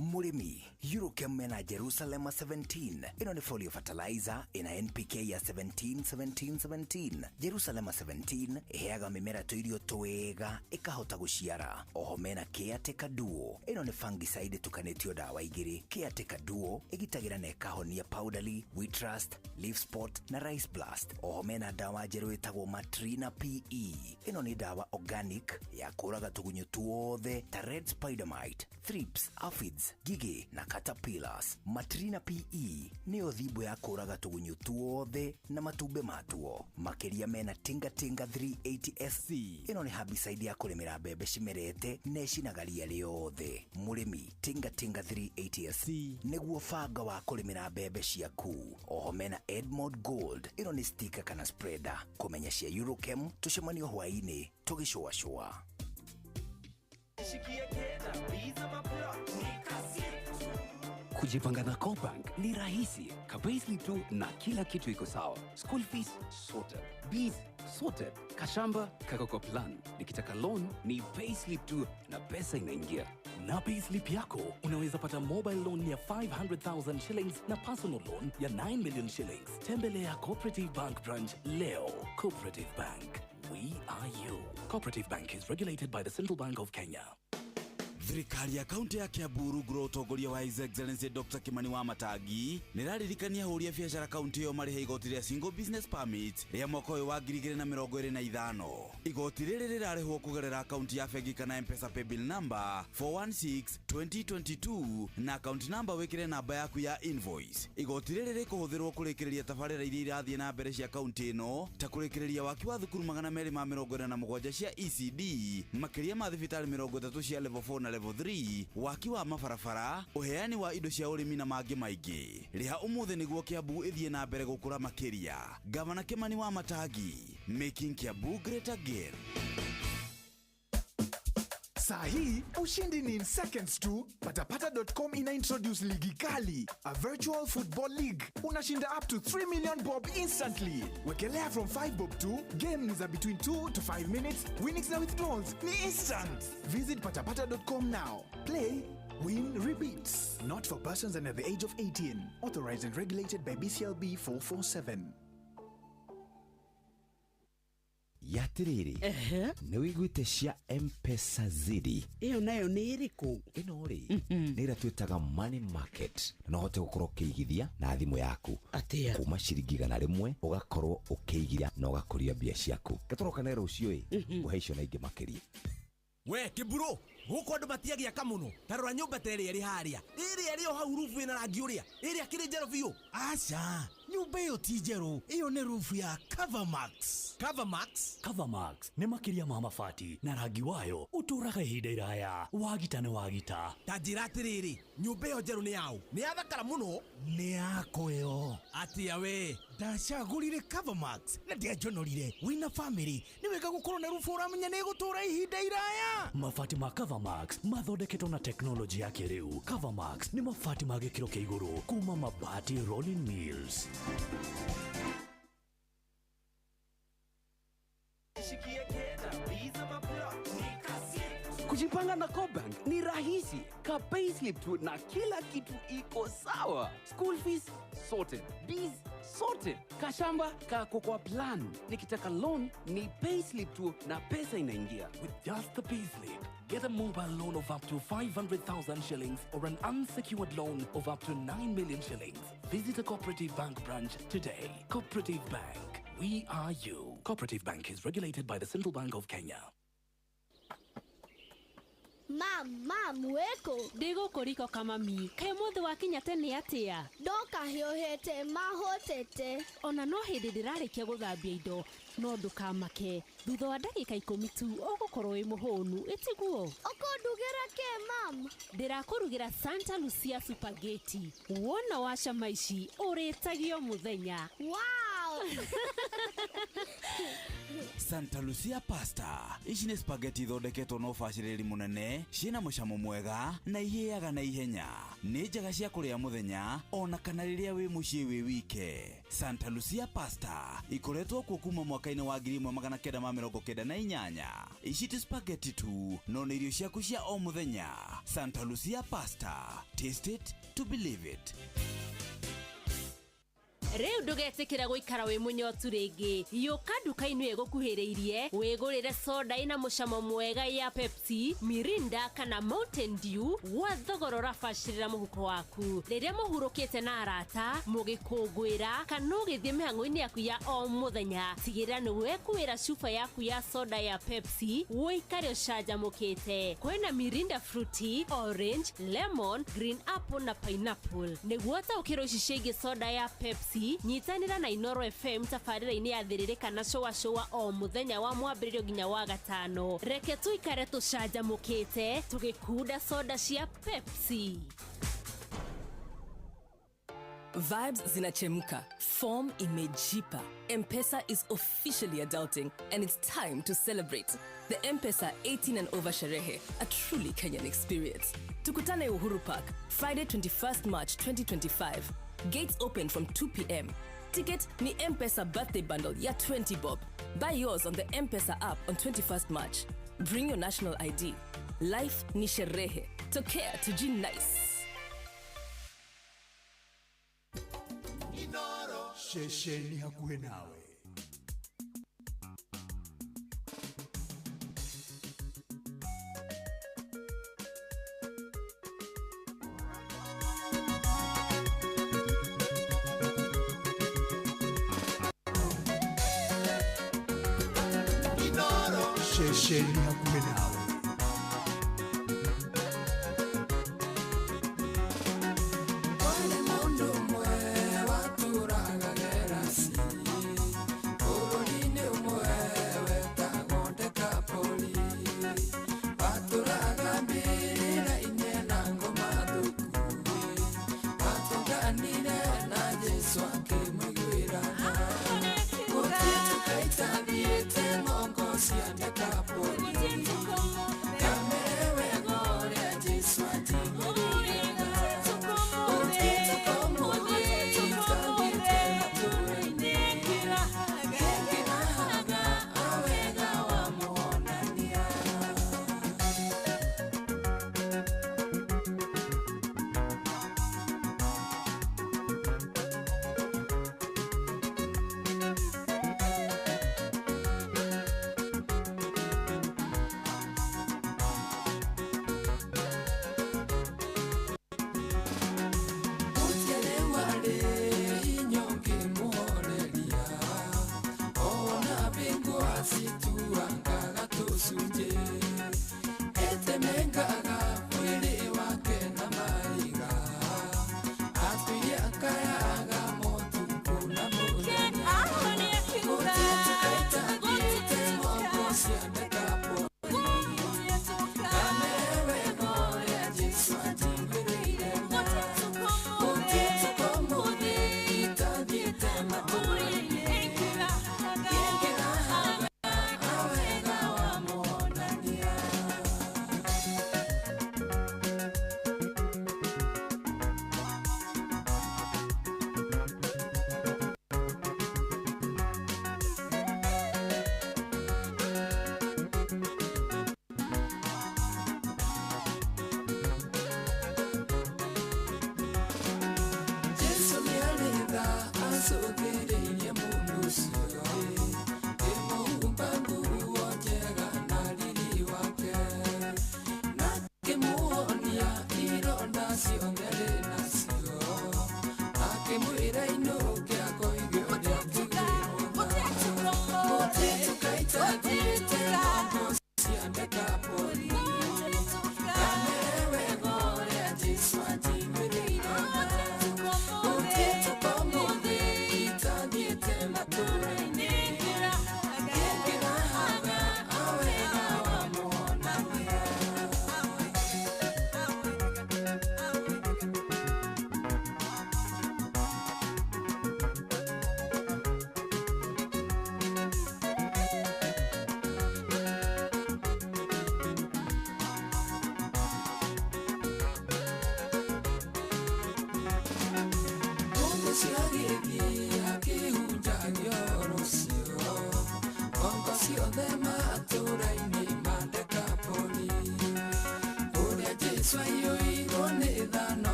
Murimi, Eurochem mena Jerusalem 17. Ino ni folio fertilizer ina NPK ya 17. Jerusalem 17 iheaga mimera tuirio twega ikahota guciara. Oho mena Caretaker Duo. Ino ni fungicide tukanetio dawa igiri. Caretaker Duo igitagira na ikahonia powderly, wheat rust, leaf spot na rice blast. Oho mena dawa jeru itagwo Matrina PE. Ino ni dawa organic ya kuraga tugunyo tuothe ta red spider mite, thrips, aphids, gigi na caterpillars. Matrina PE ni othibu ya kuraga tugunyo tuothe na matumbe matuo. Makeria mena Tinga 380 SC. Ino ni herbicide ya kulimira mbembe cimerete necinagaria riothe. Murimi, Tinga 380 SC niguo banga wa kulimira mbembe ciaku. Oho mena Edmond Gold. Ino ni sticker kana spreader. Kumenya cia Eurochem tucemanio hwaini tugicua. Kujipanga na Cobank ni rahisi. Payslip tu na kila kitu iko sawa. School fees sorted, bills sorted, kashamba kako kwa plan. Nikitaka loan ni payslip tu na pesa inaingia. Na payslip yako unaweza pata mobile loan ya 500,000 shillings na personal loan ya 9 million shillings. Tembelea Cooperative Bank branch leo. Cooperative Bank, we are you. Cooperative Bank is regulated by the Central Bank of Kenya. Thirikari ya kaunti ya Kiambu rungu utongoria wa His Excellency Dr. Kimani Wamatangi niraririkania huri ya biashara kaunti yo marihe igoti ria single business permit ria mwaka uyu wa 2025. Igoti riri rirarihwo kugerera kaunti ya bengi kana M-Pesa paybill number 416-2022 na account number wikire namba yaku ya invoice. Igoti riri rikuhuthirwo kurikiriria tabarira iria irathie na mbere cia kaunti ino ta kurikiriria waki wa thukuru 247 cia ECD, makiria ma thibitari 30 cia level 4 na level 3, waki wa mabarabara, uheani wa indo cia urimi na mangi maingi. Riha umuthe niguo Kiambu ithie na mbere gukura makiria. Gavana Kimani Wamatangi, making Kiambu great again. Sahi, ushindi ni in seconds tu. Patapata.com ina introduce ligi kali, a virtual football league. Unashinda up to 3 million bob instantly. Wekelea from 5 bob to games are between 2 to 5 minutes. Winnings na withdrawals ni instant. Visit patapata.com now. Play, win, repeats. Not for persons under the age of 18. Authorized and regulated by BCLB 447. Yatiriri ni wiguite cia M-Pesa zidi. Iyo nayo ni iriku? Ino ri ni ira twitaga money market. No hote gukorwo ukiigithia na thimu yaku atia kuma ciringi 100 ugakorwo ukiigithia na ugakuria mbia ciaku. Gatoroka na rucio uheisho na ingi makiria. We kiburo guko andu matiagia kamuno tarora nyumba tere iri haria iri hau rufu ina rangi uria iri akiri njero biu. Acha nyumba iyo ti njero, iyo ni rufu ya Covermax ni makiria ma mabati na rangi wayo uturaga ihinda iraya wagita ni wagita. Tajira atiriri nyumba iyo njero ni yao ni yathakara muno ni yako yo atia we ndacagurire Covermax na ndiajonorire wina family ni wega gukorwo na rufu uramenya ni gutura ihinda iraya. Mabati ma Covermax mathondeketwo na teknoloji ya kiriu. Covermax ni mabati ma gikiro kia iguru kuma Mabati Rolling Mills. Kujipanga na CoBank ni rahisi. Ka payslip tu na kila kitu iko sawa. School fees sorted, bills sorted, kashamba kako kwa plan. Nikitaka loan ni payslip tu na pesa inaingia. With just the payslip, get a mobile loan of up to 500,000 shillings or an unsecured loan of up to 9 million shillings. Visit a Cooperative Bank branch today. Cooperative Bank, we are you. Cooperative Bank is regulated by the Central Bank of Kenya. Mam, weko. Digo koriko kama mi. Kai mothe wakinya tene atia. Doka hiohete, mahotete. Ona no hindi ndirarikia guthambia indo. No ndukamake. Thutha wa ndagika 10 tu ugukorwo wi muhonu. Itiguo. Okondugira ke, mam? Ndirakurugira Santa Lucia spaghetti. Wona washa maici uritagio muthenya. Wow! Santa Lucia pasta. Ici nĩ spaghetti thondeketwo na ũbacĩrĩri mũnene, ciĩna mũcamo mwega na ihĩaga na ihenya. Nĩ njega cia kũrĩa mũthenya ona kana rĩrĩa wĩ mũciĩ wĩ wike. Santa Lucia pasta ikoretwo kuo kuma mwaka-inĩ wa 1998. Ici ti spaghetti tu, no nĩ irio ciaku cia o mũthenya. Santa Lucia pasta. Taste it to believe it. Reu ndugetikira guikara wi munyotu ringi. Yuka nduka-ini igukuhiriirie wigurire soda ina mucamo mwega ya Pepsi, Mirinda kana Mountain Dew wa thogora urabacirira muhuko waku. Riria muhurukite na arata, mugikungwira kana ugithie mihango-ini yaku ya o muthenya. Tigirira ni wekuira chupa yaku ya soda ya Pepsi uikare ucanjamukite. Kwina Mirinda Fruity, Orange, Lemon, Green Apple na Pineapple. Niguo taukiro ici soda ya Pepsi nyitanira na Inoro FM tafarira-ini ya thiririka na showa o muthenya wa mwambĩrĩrio nginya wa gatano. Reke tuikare tucanjamukite tugikuda soda cia Pepsi. Vibes zinachemka. Form imejipa. M-Pesa is officially adulting and it's time to celebrate. The M-Pesa 18 and over Sherehe, a truly Kenyan experience. Tukutane Uhuru Park, Friday 21st March 2025. Gates open from 2 p.m. Ticket ni M-Pesa birthday bundle ya 20 bob. Buy yours on the M-Pesa app on 21st March. Bring your national ID. Life ni sherehe. Tokea tuji nice. Shesheni hakuhe nawe. Shesheni hakuhe nawe. Sianda kapoli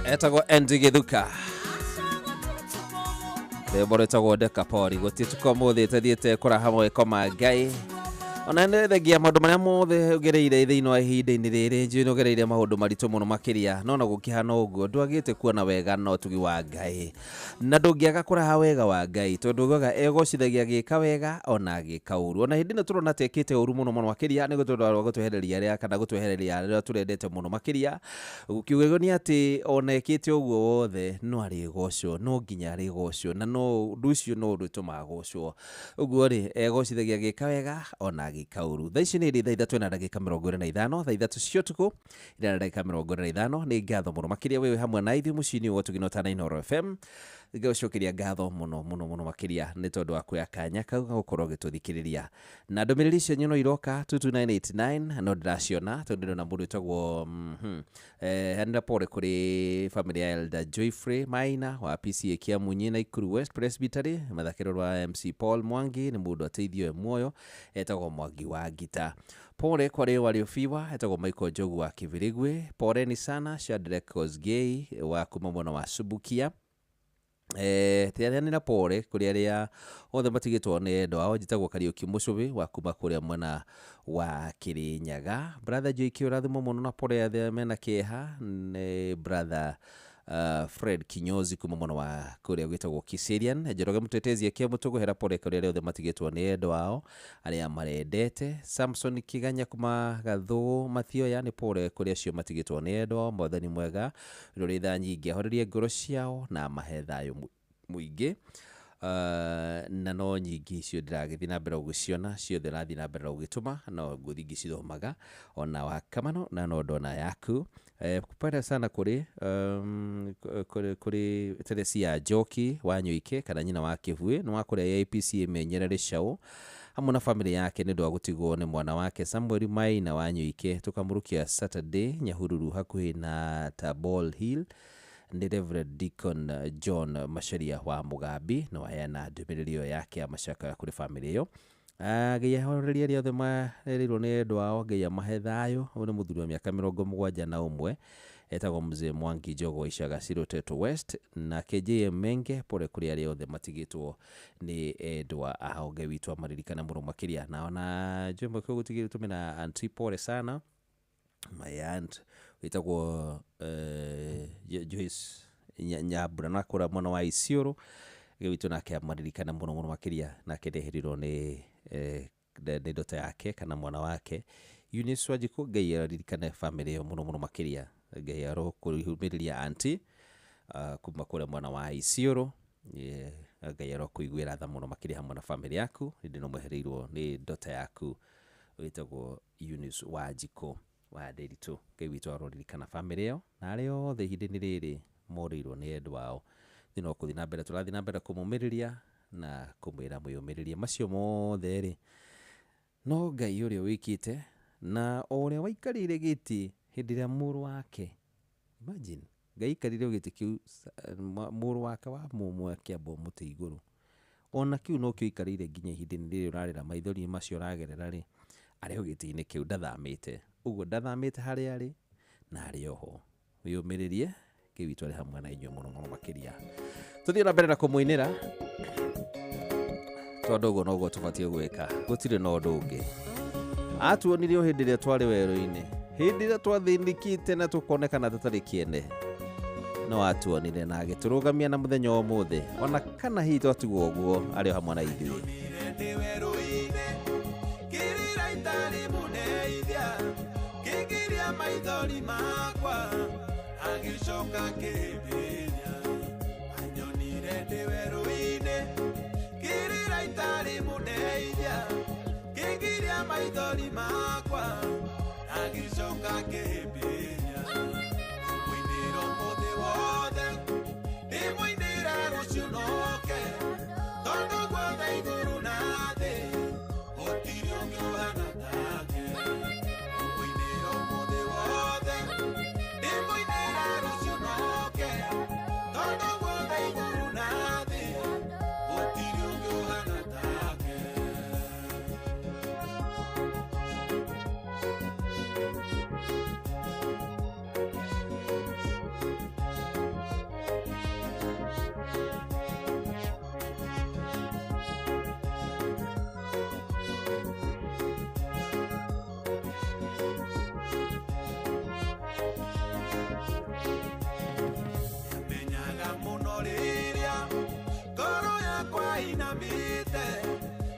Etagwo Andy Githuka Rĩmbo rĩtagwo Dekapori gũtituka mũthĩ tũthiĩte kũraha mweko ma Ngai ona nĩthengia maũndũ marĩa mothe ũgereire thĩinĩ wa ihinda-inĩ rĩrĩ njũĩ nĩũgereire maũndũ maritũ mũno makĩria no na gũkĩhana ũguo ndwagĩte kuona wega no ũtugi wa Ngai na ndũngĩaga kũraha wega wa Ngai tondũ ũgaga egocithagia gĩka wega ona gĩka ũru ona hĩndĩ ĩno tũrona tekĩte ũru mũno mũno makĩria nĩ gũtwehereria arĩa kana gũtwehereria arĩa tũrendete mũno makĩria gũkiugagwo nĩ atĩ ona ekĩte ũguo wothe no arĩgocwo no nginya arĩgocwo na no ũndũ ũcio no ũndũ tũmagocwo ũguo rĩ egocithagia gĩka wega ona gĩkauru thaa ici nĩ thaa ithatũ na ndagĩka 25 thaa ithatũ cia ũtukũ ina ndagĩka 25 nĩ ngatho mũno makĩria wewe hamwe na ithuĩ mũciĩ-inĩ wa Tũgino ta Inooro FM ngĩcokeria ngatho mũno makĩria nĩ tondũ wa kuoya kanya kau gũkorwo gĩtũthikĩrĩria na ndũmĩrĩri icio nyino iroka 22989 no ndĩraciona tondũ ndĩrona mũndũ wĩtagwo handa pole kũrĩ family ya Elder Joyfrey Maina wa PCA Kĩamunyi na Ikuru West Presbytery mathakĩro rwa MC Paul Mwangi nĩ mũndũ ateithio muoyo etagwo Mwangi wa Ngita pole kwa rĩo waliofiwa etagwo Michael Njogu wa Kĩbirigwe poleni sana Shadrack Kosgei wa kuma mwena wa Subukia tĩanĩra pole kũrĩ arĩa othe matigĩtwo nĩ endo ao njĩtagwo Kariuki Mũcũbĩ wa kuma kũrĩa mwena wa Kĩrĩnyaga brother J.K. ũrathimwo mũno na pole ya mena kĩeha nĩ brother Fred Kinyozi kuma mwena wa kũrĩa gwĩtagwo Kiserian Njoroge Mũtetezi akĩmũtũgũhera pole kũrĩ arĩa othe matigĩtwo nĩ endo ao arĩa marendete Samson Kiganya kuma Gathũ Mathioya nĩ pole kũrĩ acio matigĩtwo nĩ endo ao Mwathani mwega rũrĩ tha nyingĩ ahorerie ngoro ciao na mahe thayũ mũingĩ na no nyingi cio ndiragithi na mbere guciona ciothe rathi na mbere gugituma no nguthi ngicithomaga ona wakamano na no ndona yaku kupenda sana kuri Teresia Njoki wa Nyuike kana nyina wa Kivue no wakuria APC Menyerere Shau hamwe na family yake nĩ ndwa gutigwo nĩ mwana wake Samuel Maina wa Nyuike tukamurukia Saturday Nyahururu hakuhi na Tabol Hill ni Reverend Deacon John Masharia wa Mugambi no ayana ndumĩrĩrio yake ya mashaka kuri family yo agia horeria riothe marirwo nĩ ndwao ngia mahethayo one muthuri wa miaka 71 etagwo Mzee Mwangi Jogo Ishaga Siroteto West na KJ Menge pore kuri ari othe matigitwo ni endwa ahonge witwa maririkana muno makiria na ona jembo ko gutigiri tumena anti pore sana my aunt witagwo Joyce Nyabura na kura mwana wa Isioro gewitwo nake amaririkana muno makiria na kedehirirwo ni ndota yake kana mwana wake Eunice Wajiko Ngai aririkane family yo muno makiria Ngai aro kurihumiriria anti kuma kure mwana wa Isioro Ngai aro kuigwira tha muno makiria hamwe na family yaku ndi no mwehereirwo ni ndota yaku witagwo Eunice Wajiko wa Nderitu Ngai witũ aroririkana family yo na arĩa othe ihinda-inĩ rĩrĩ morirwo nĩ endwao thino kuthi na mbere turathi na mbere kumumiriria na kumwira mwiyumiriria macio mothe ri no Ngai uria wikite na uria waikarire giti hindi ria muru wake imagine Ngai ikarire giti kiu muru wake wa mumwe kiambo muti iguru ona kiu no kio ikarire nginya hindi-inĩ rĩrĩ urarira maithori macio ragerera ri ari giti-inĩ kiu ndathamite uguo ndathamite haria ari na ari oho wiyumiririe kiwitũ ari hamwe na inyuĩ muno makiria tuthie na mbere na kumuinira tondu uguo noguo tubatie gwika gutire no undu ungi atuonirio hindi ria twari werũ-inĩ hindi ria twathinikite na tukonekana tutari kiende no atuonire na agiturugamia na muthenya wa umuthi ona kana hihi twatigwo ũguo ari hamwe na ithuĩ maithori makwa agicoka kĩmbĩria anyonire ndĩ werũ-inĩ kĩrĩra itarĩ mũndeithia kĩngiria maithori makwa agicoka kĩmbĩria mũinĩro mũthĩ wothe ndĩmũinĩra rũciũ noke tondũ guothe igũrũ na thĩ gũtirĩ ũngĩ ũhana take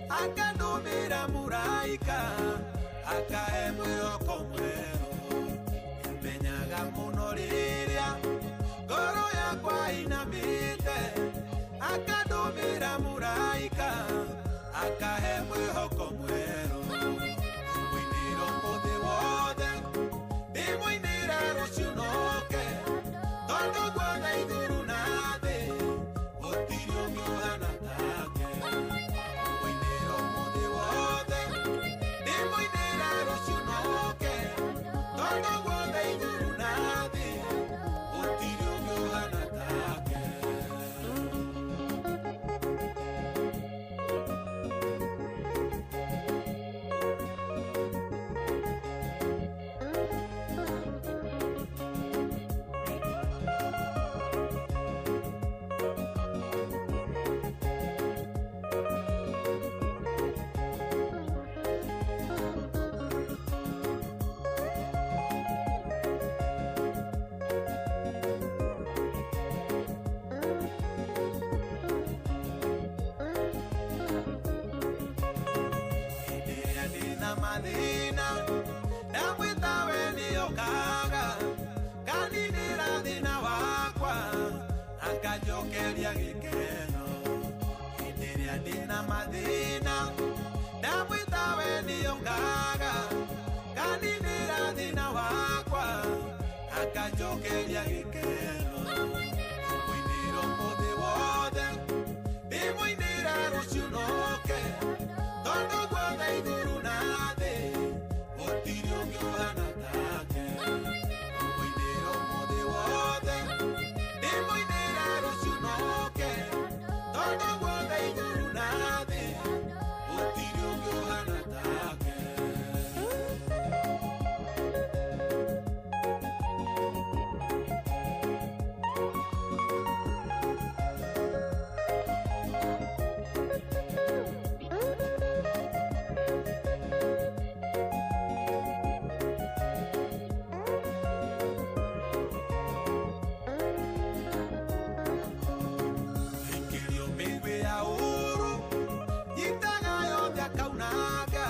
akandumira muraika akahe mwĩhoko mwerũ menyaga mũno rĩrĩa ngoro yakwa inamĩte akandumira muraika akahe mwĩhoko mwerũ mũinĩro mũthĩ wothe ndĩmũinĩra rũciũ noke tondũ guothe igũrũ na thĩ gũtirĩ ũngĩ ũhana take mathina na mwitawe niokaga kaninira thina wakwa akanjokeria gikeno ndina mathina ndamwita we nio ngaga kaninira thina wakwa akanjokeria gikeno mwiniro muthi wothe ndimwinira rucio noke tondu guothe iguru na thi gutiri ungi uhana take mwiniro muthi wothe ndimwinira rucio noke tondu guothe iguru na thi gutiri ungi uhana take. Ikirio migwi ya uru yitaga yothe akaunaga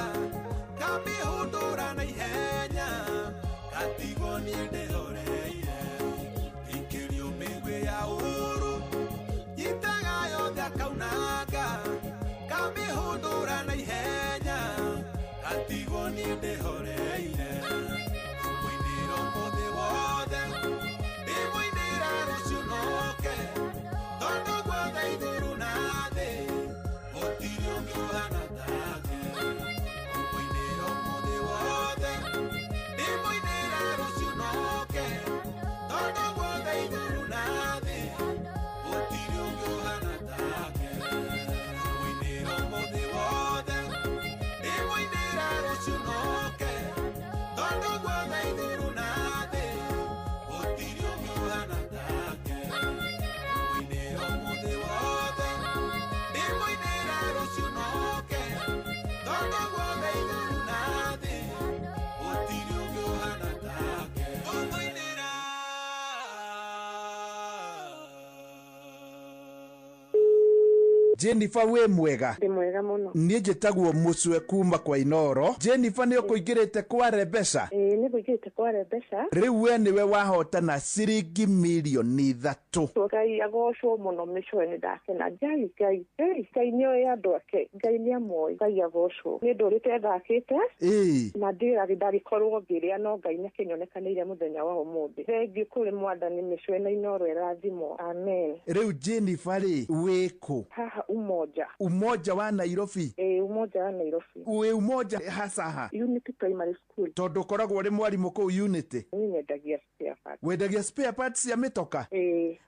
kamihundura na ihenya katigo nie ndihoreire. Ikirio migwi ya uru yitaga yothe akaunaga kamihundura na ihenya katigo nie ndihoreire. Mwiniro muthi wothe ndimwinira rucio noke tondu guothe iguru na thi gutiri ungi uhana take mwiniro muthi wothe ndimwinira rucio noke tondu guothe iguru na thi gutiri ungi uhana take mwiniro muthi wothe ndimwinira rucio noke tondu guothe iguru na thi gutiri ungi uhana take mwiniro muthi wothe ndimwinira rucio noke tondu guothe iguru na thi gutiri ungi uhana take umwinira. Jennifer we mwega Ndi mwega muno. niĩ njĩtagwo Mũcwe kuma kwa Inoro. Jennifer nĩ ũkũingĩrĩte kwa Rebesa? Nĩ ngũingĩrĩte kwa Rebesa. Rĩu we nĩwe wahotana ciringi milioni 3. Ngai agocwo mũno mĩcwe nĩ ndakena. Ngai Ngai nĩoĩ andũ ake. Ngai nĩ amwe. Ngai agocwo. Nĩ ndũrĩte thakĩte na ndĩrarĩ ndarĩkorwo ngĩrĩa no Ngai nĩakĩnyonekanĩire mũthenya wa ũmũthĩ. Thengiũ kũrĩ Mwathani mĩcwe na Inoro ĩrathimwo. Amen. Rĩu Jennifer wĩ kũ? Haha Umoja. Umoja wa Nairobi? Umoja wa Nairobi. Wĩ Umoja hasaha? Unity Primary School. Tondũ ũkoragwo ũrĩ mwarimũ kũu Unity? Niĩ nyendagia spare parts. Wendagia spare parts cia mĩtoka?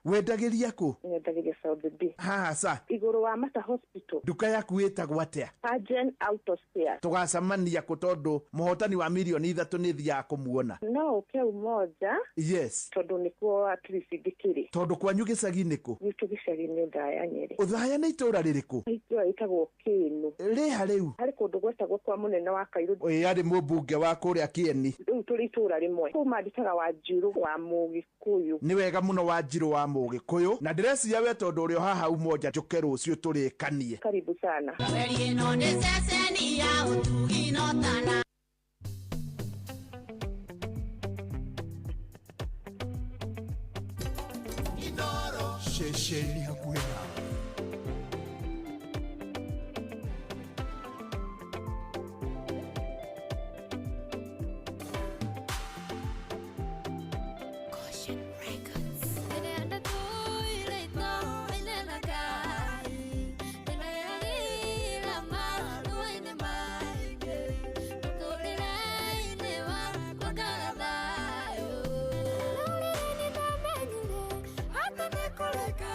Wendagĩria kũ? Nyendagĩria South B. Haha igũrũ wa Mata Hospital. Nduka yaku ĩtagwo atĩa? Agent Auto Spares. Tũgacemania kũ tondũ mũhotani wa milioni 3 nĩ thiaga kũmuona? No ũke Umoja. Yes. Tondũ nĩkuo at least ngĩkĩrĩ. Tondũ kwanyu gĩcagi-inĩ kũ? Gwitũ gĩcagi-inĩ Othaya Nyeri. Othaya nĩ itũũra rĩrĩkũ? Itũũra rĩtagwo Kĩnũ. Rĩha rĩu? Harĩ kũndũ gwetagwo kwa mũnene wa Kairũ. Arĩ mũmbunge wa kũrĩa Kĩeni. Rĩu tũrĩ itũũra rĩmwe. Kũu mandĩkaga Wanjirũ wa Mũgĩkũyũ. Nĩ wega mũno Wanjirũ wa Mũgĩkũyũ, na ndĩreciria we tondũ ũrĩ o haha Umoja njũke rũciũ tũrĩkanie. Karibu sana. Weri ĩno nĩ ceceni ya ũtugi no tana. Inoro Shesheni hakuhĩ nawe. Hata nikoleka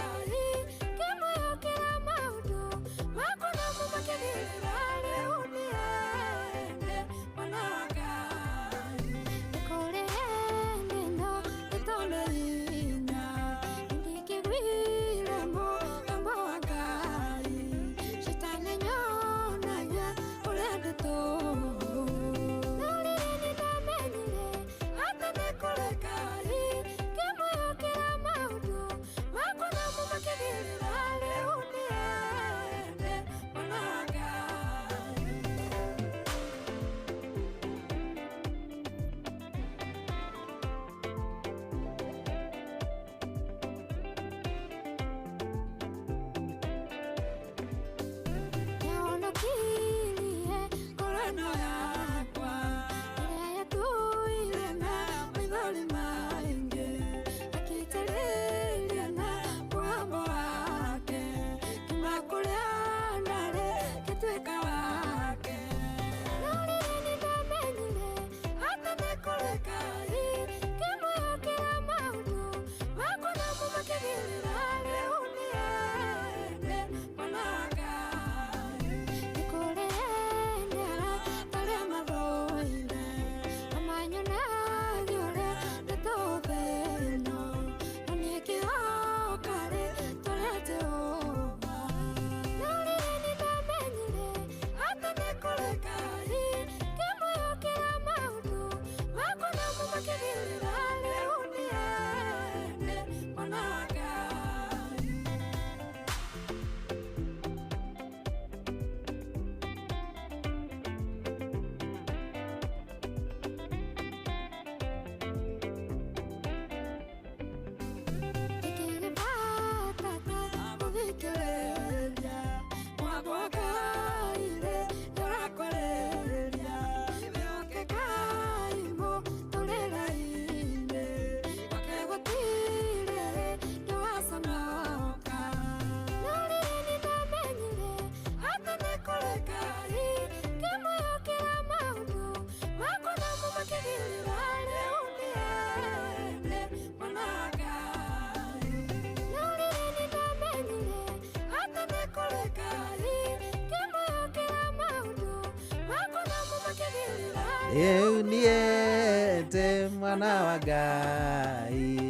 Niete mwana wa Ngai.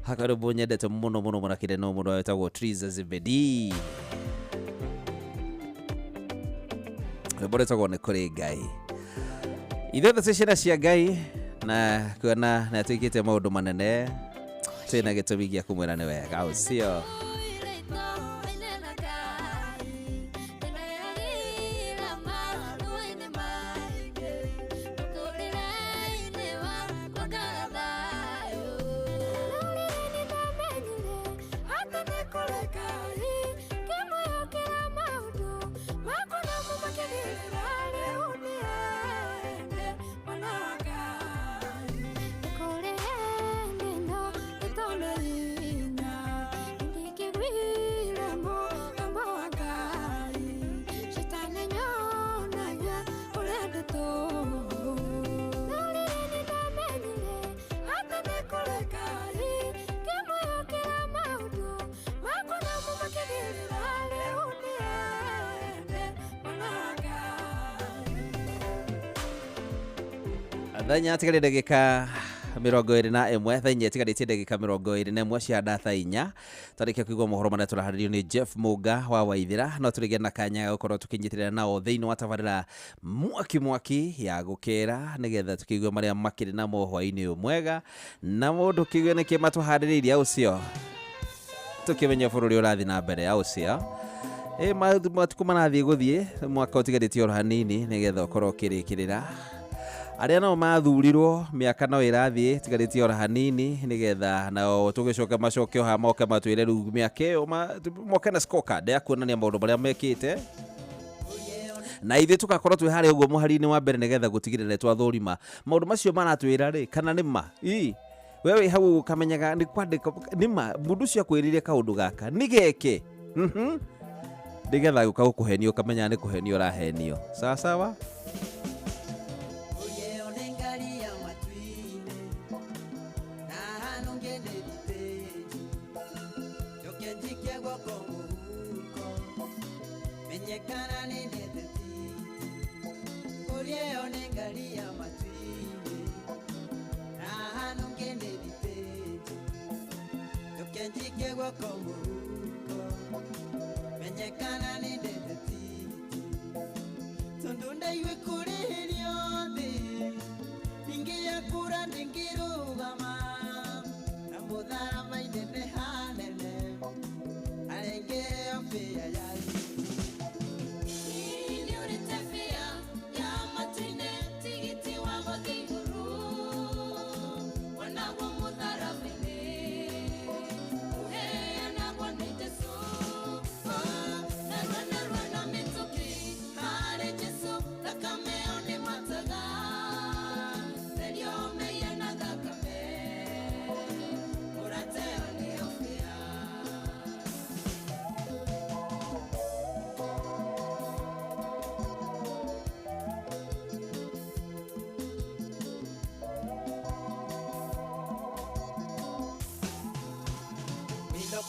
Hakarubu nyendete muno murakire no muno wetagwo Triza Zebedi. Rwĩmbo nĩ kũrĩ Ngai. Ithuĩ thĩ ciana cia Ngai na kuona na twĩkĩte maũndũ manene twĩna gĩtũmi gĩa kũmwĩra nĩ wega ũcio. Thanya tigari ndagika 21 thanya tigari ndagika 21 cia data inya tariki kuigwa mohoro mana turaharirio ni Jeff Muga wa Waithira no turige na kanya gukorwo tukinyitirira nao thiini wa tabarira mwaki ya gukera nigetha tukigwe maria makiri na mohwa-ini mwega na mundu kigwe ni kimatuhariririe ucio tukimenya bururi urathi na mbere ya ucio matuku manathie guthie mwaka utigarĩtie oro hanini nigetha ukorwo kirikirira aria no mathurirwo miaka no irathie tigarĩtie ora hanini nigetha nao tugicoka macokio ha moke matwire ru miaka iyo moke na scorecard ya kuonania maundu maria mekite na ithe tugakorwo twi hari uguo muhari-ini wa mbere nigetha gutigirira twathurima maundu macio maratwira ri kana nima wewe hau ukamenyaga ni kwandika nima mundu cio akwiririe kaundu gaka ni geke nigetha gukagukuhenio ukamenya ni kuhenio urahenio sawa sawa.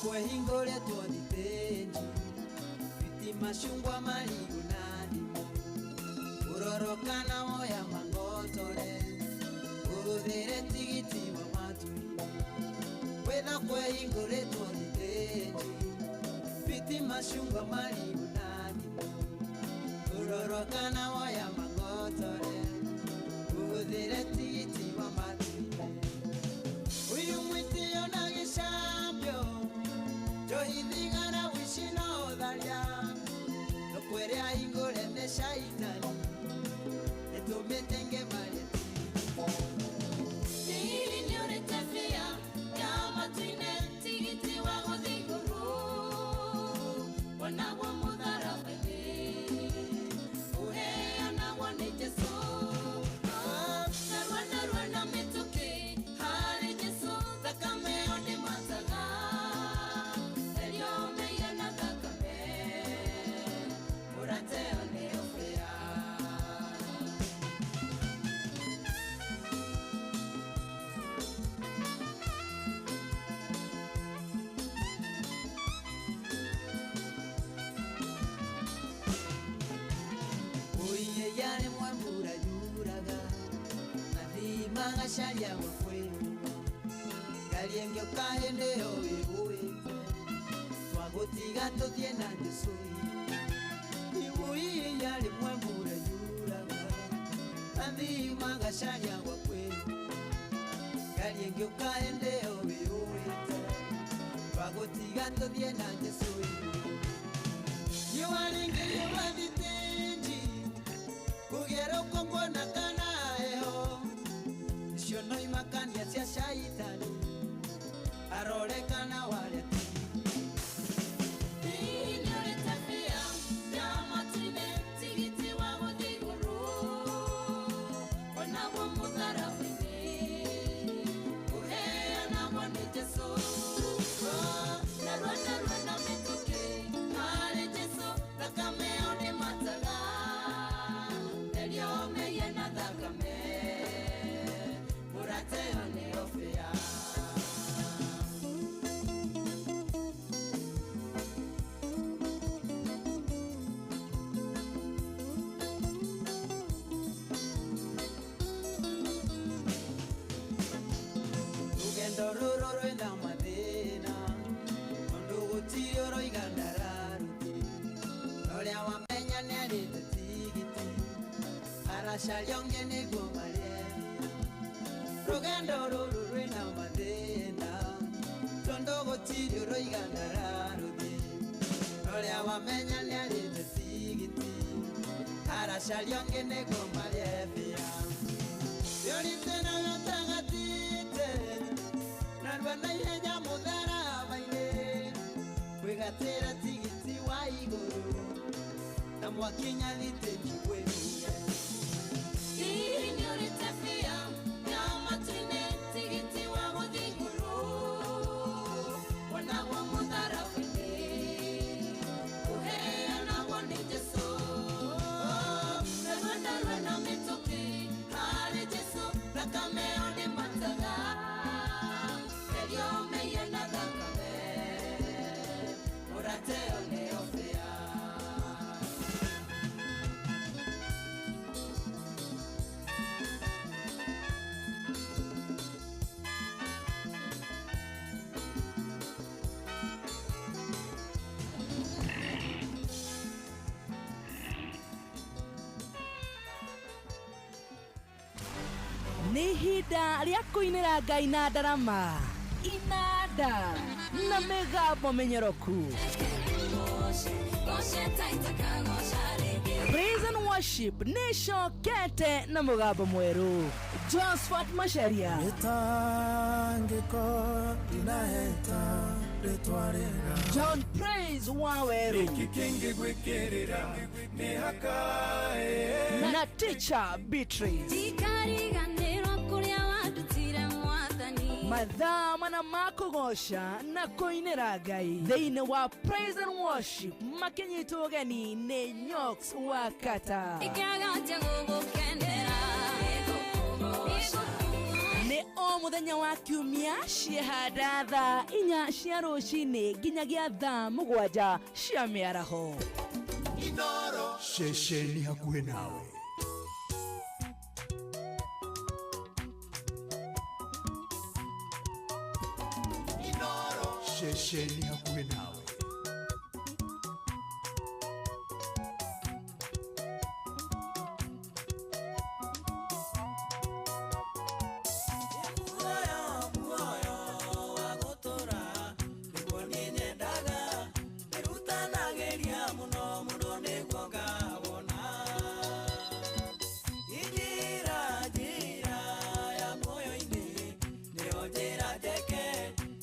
Kwe hingole tuoni tenji Viti mashungwa mariunani Urorokana moya mangotore Urudhere tigiti wa matui Wena kwe hingole tuoni tenji Viti mashungwa mariunani Urorokana moya mangotore Urudhere tigiti wa matui Uyu mwiti yona gishambyo Johithigana wishino dharia Nokwerea ingole mesha inani Etumetenge mareti Nihili niore tefia Yama tuine tigiti wa godhiguru Wanagwa mudhara bebe Uhea na wane jesu Narwana mituki Hali jesu Zakame onde mataga Urate on the magasharia gukwiru garienge ukaende owe twagutiga tuthie na Jesu ibuyi yali mwembure yuraga athi magasharia gukwiru garienge ukaende owe twagutiga tuthie na Jesu yuaringi yuathitenji kugera ukongona kana eho icio no imakania cia shaitani aroreka wale Shalionge nego mare rogando ruru na madena tondo gotirio roigandara rudi ole awamenya ni alite sigiti ara shalionge nego mare pia yonite na yotagatite narwana yenya mudara baile kwegatera tigiti wa iguru na mwakinya lite kwenu Nĩ ihinda rĩa kũinĩra Ngai na ndarama, inanda na mĩgambo mĩnyoroku. Praise and worship nĩ cokete na mũgambo mwerũ. Josephat Macharia Gĩtangĩko ndinaheta rĩtwa rĩega. John Praise Waweru Kĩngĩgwĩkĩrĩra nĩ hakaĩ na Teacher Beatrice. Mathaa mana ma kũgoca na kũinĩra Ngai thĩinĩ wa Praise and Worship makĩnyitwo ũgeni nĩ Nyox wa Kata. Nĩ o mũthenya wa kiumia ciehanda thaa 4 cia rũcinĩ nginyagia thaa 7 cia mĩaraho. Ceceni hakuhĩ nawe. Ceceni hakuhĩ nawe.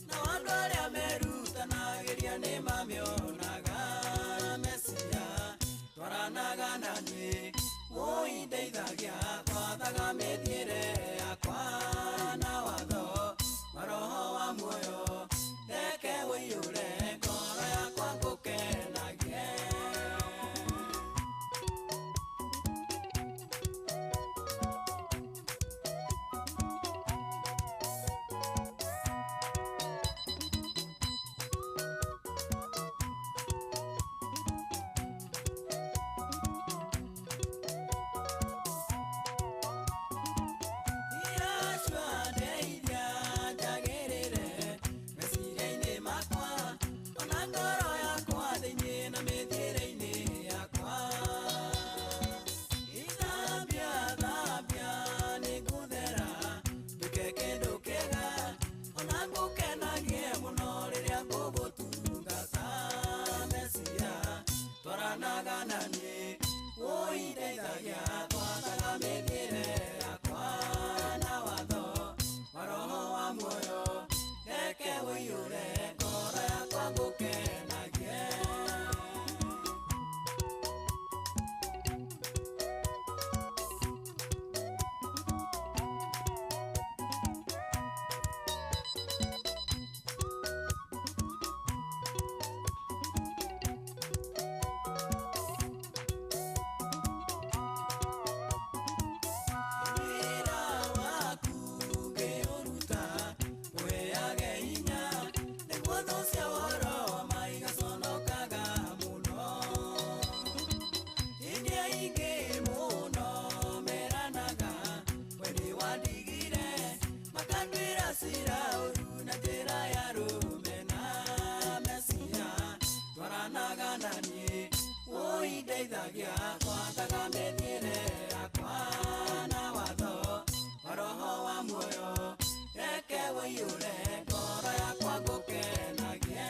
Na wandũ arĩa meruta na tũranagananie woi ndeithagia gwathaga mĩthiĩre yakwa na watho wa roho wa muoyo reke wĩiyũre ngoro yakwa ngũkenagie.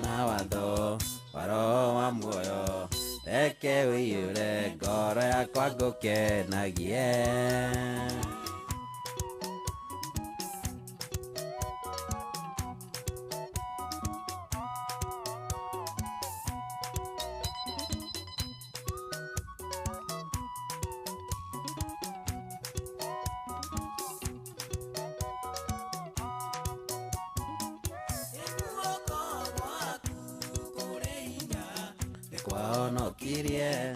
Na watho wa roho wa muoyo reke wĩiyũre ngoro yakwa ngũkenagie. Kwahonokirie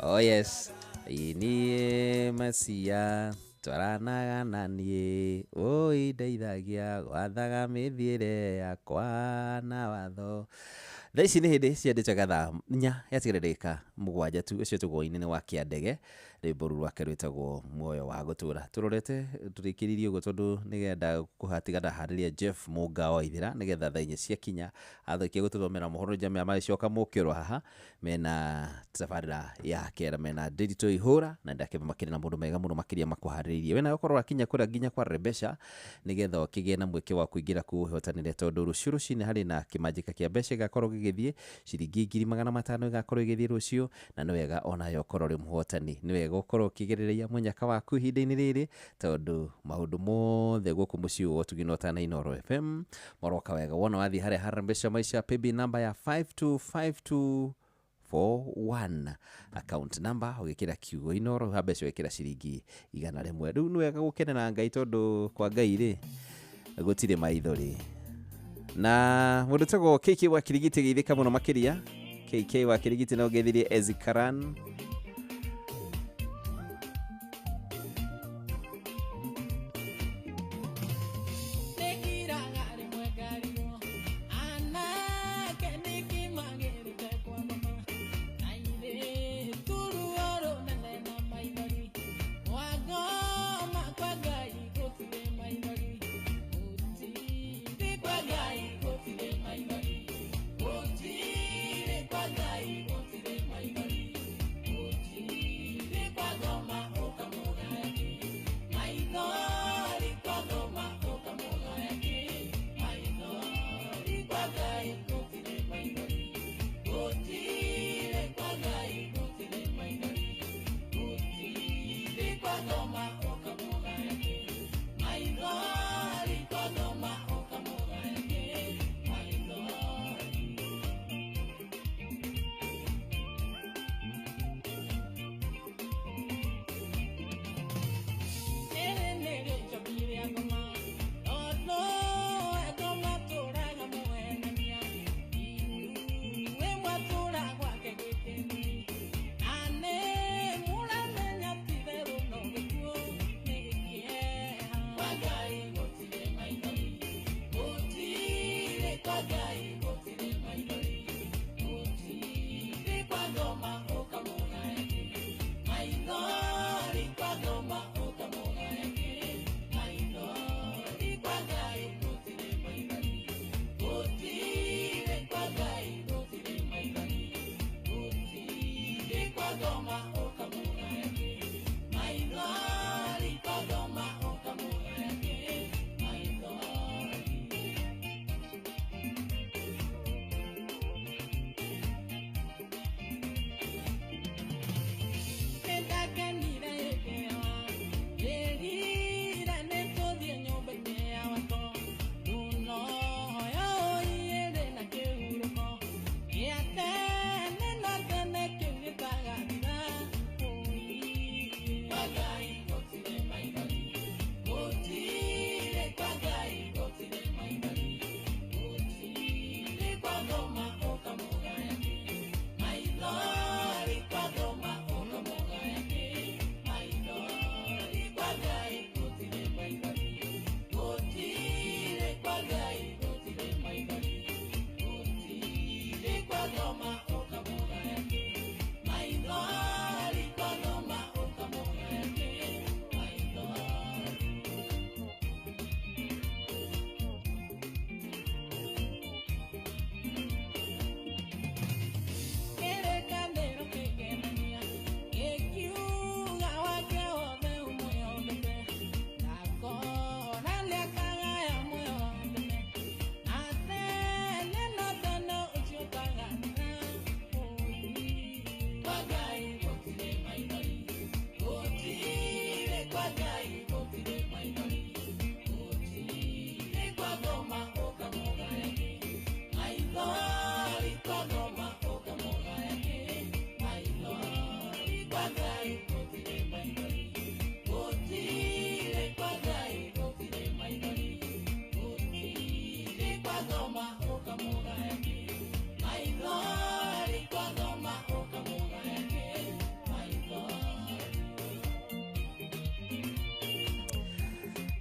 oh yes, ini Masia twaranagananie oi ndeithagia gwathaga mĩthiĩre yakwa na watho. Thaa ici nĩ hĩndĩ ciandĩte thaa 4 yatigĩrĩrĩka 7 tu ũcio tũgũo-inĩ wa Kĩandege rwĩmbo rũu rwake rwĩtagwo muoyo wa gũtũra. Tũrorete tũrĩkĩrĩrie ũguo tondũ nĩgetha kũhatigana harĩria Jeff Mũnga wa Ithira nĩgetha thaa 4 ciakinya athokia gũtũthomera mohoro jamia magĩcoka mũkĩrwo haha mena tabarĩra ya kera mena Ndiritu Ihũra na ndakĩba makĩrĩ na mũndũ mega mũno makĩria makũharĩrĩirie wena gũkorwo akinya kũrĩa nginya kwa Rebesha nĩgetha ũkĩgĩe na mweke wa kũingĩra kũũhotanĩre tondũ rũciũ rũcinĩ harĩ na kĩmanjĩka kĩa mbeca gĩgakorwo gĩgĩthiĩ ciringi 500 igakorwo igĩthiĩ rũciũ na nĩ wega onayo ũkorwo ũrĩ mũhotani. Nĩ wega ũkorwo ũkĩgereria mũnyaka waku ihinda-inĩ rĩrĩ tondũ maũndũ mothe gũkũ mũciĩ ũyũ tũgĩnota na Inooro FM maroka wega wona wathiĩ harĩa Harambee Maisha paybill number ya 525241 account number ũgĩkĩra kiugo Inooro ha mbeca wĩkĩra ciringi 100. Rĩu nĩ wega gũkenera Ngai tondũ kwa Ngai rĩ gũtirĩ maithori na mũndũ tagwo KK wa Kirigiti gĩithĩka mũno makĩria KK wa Kirigiti na ũgeithirie Ezikaran.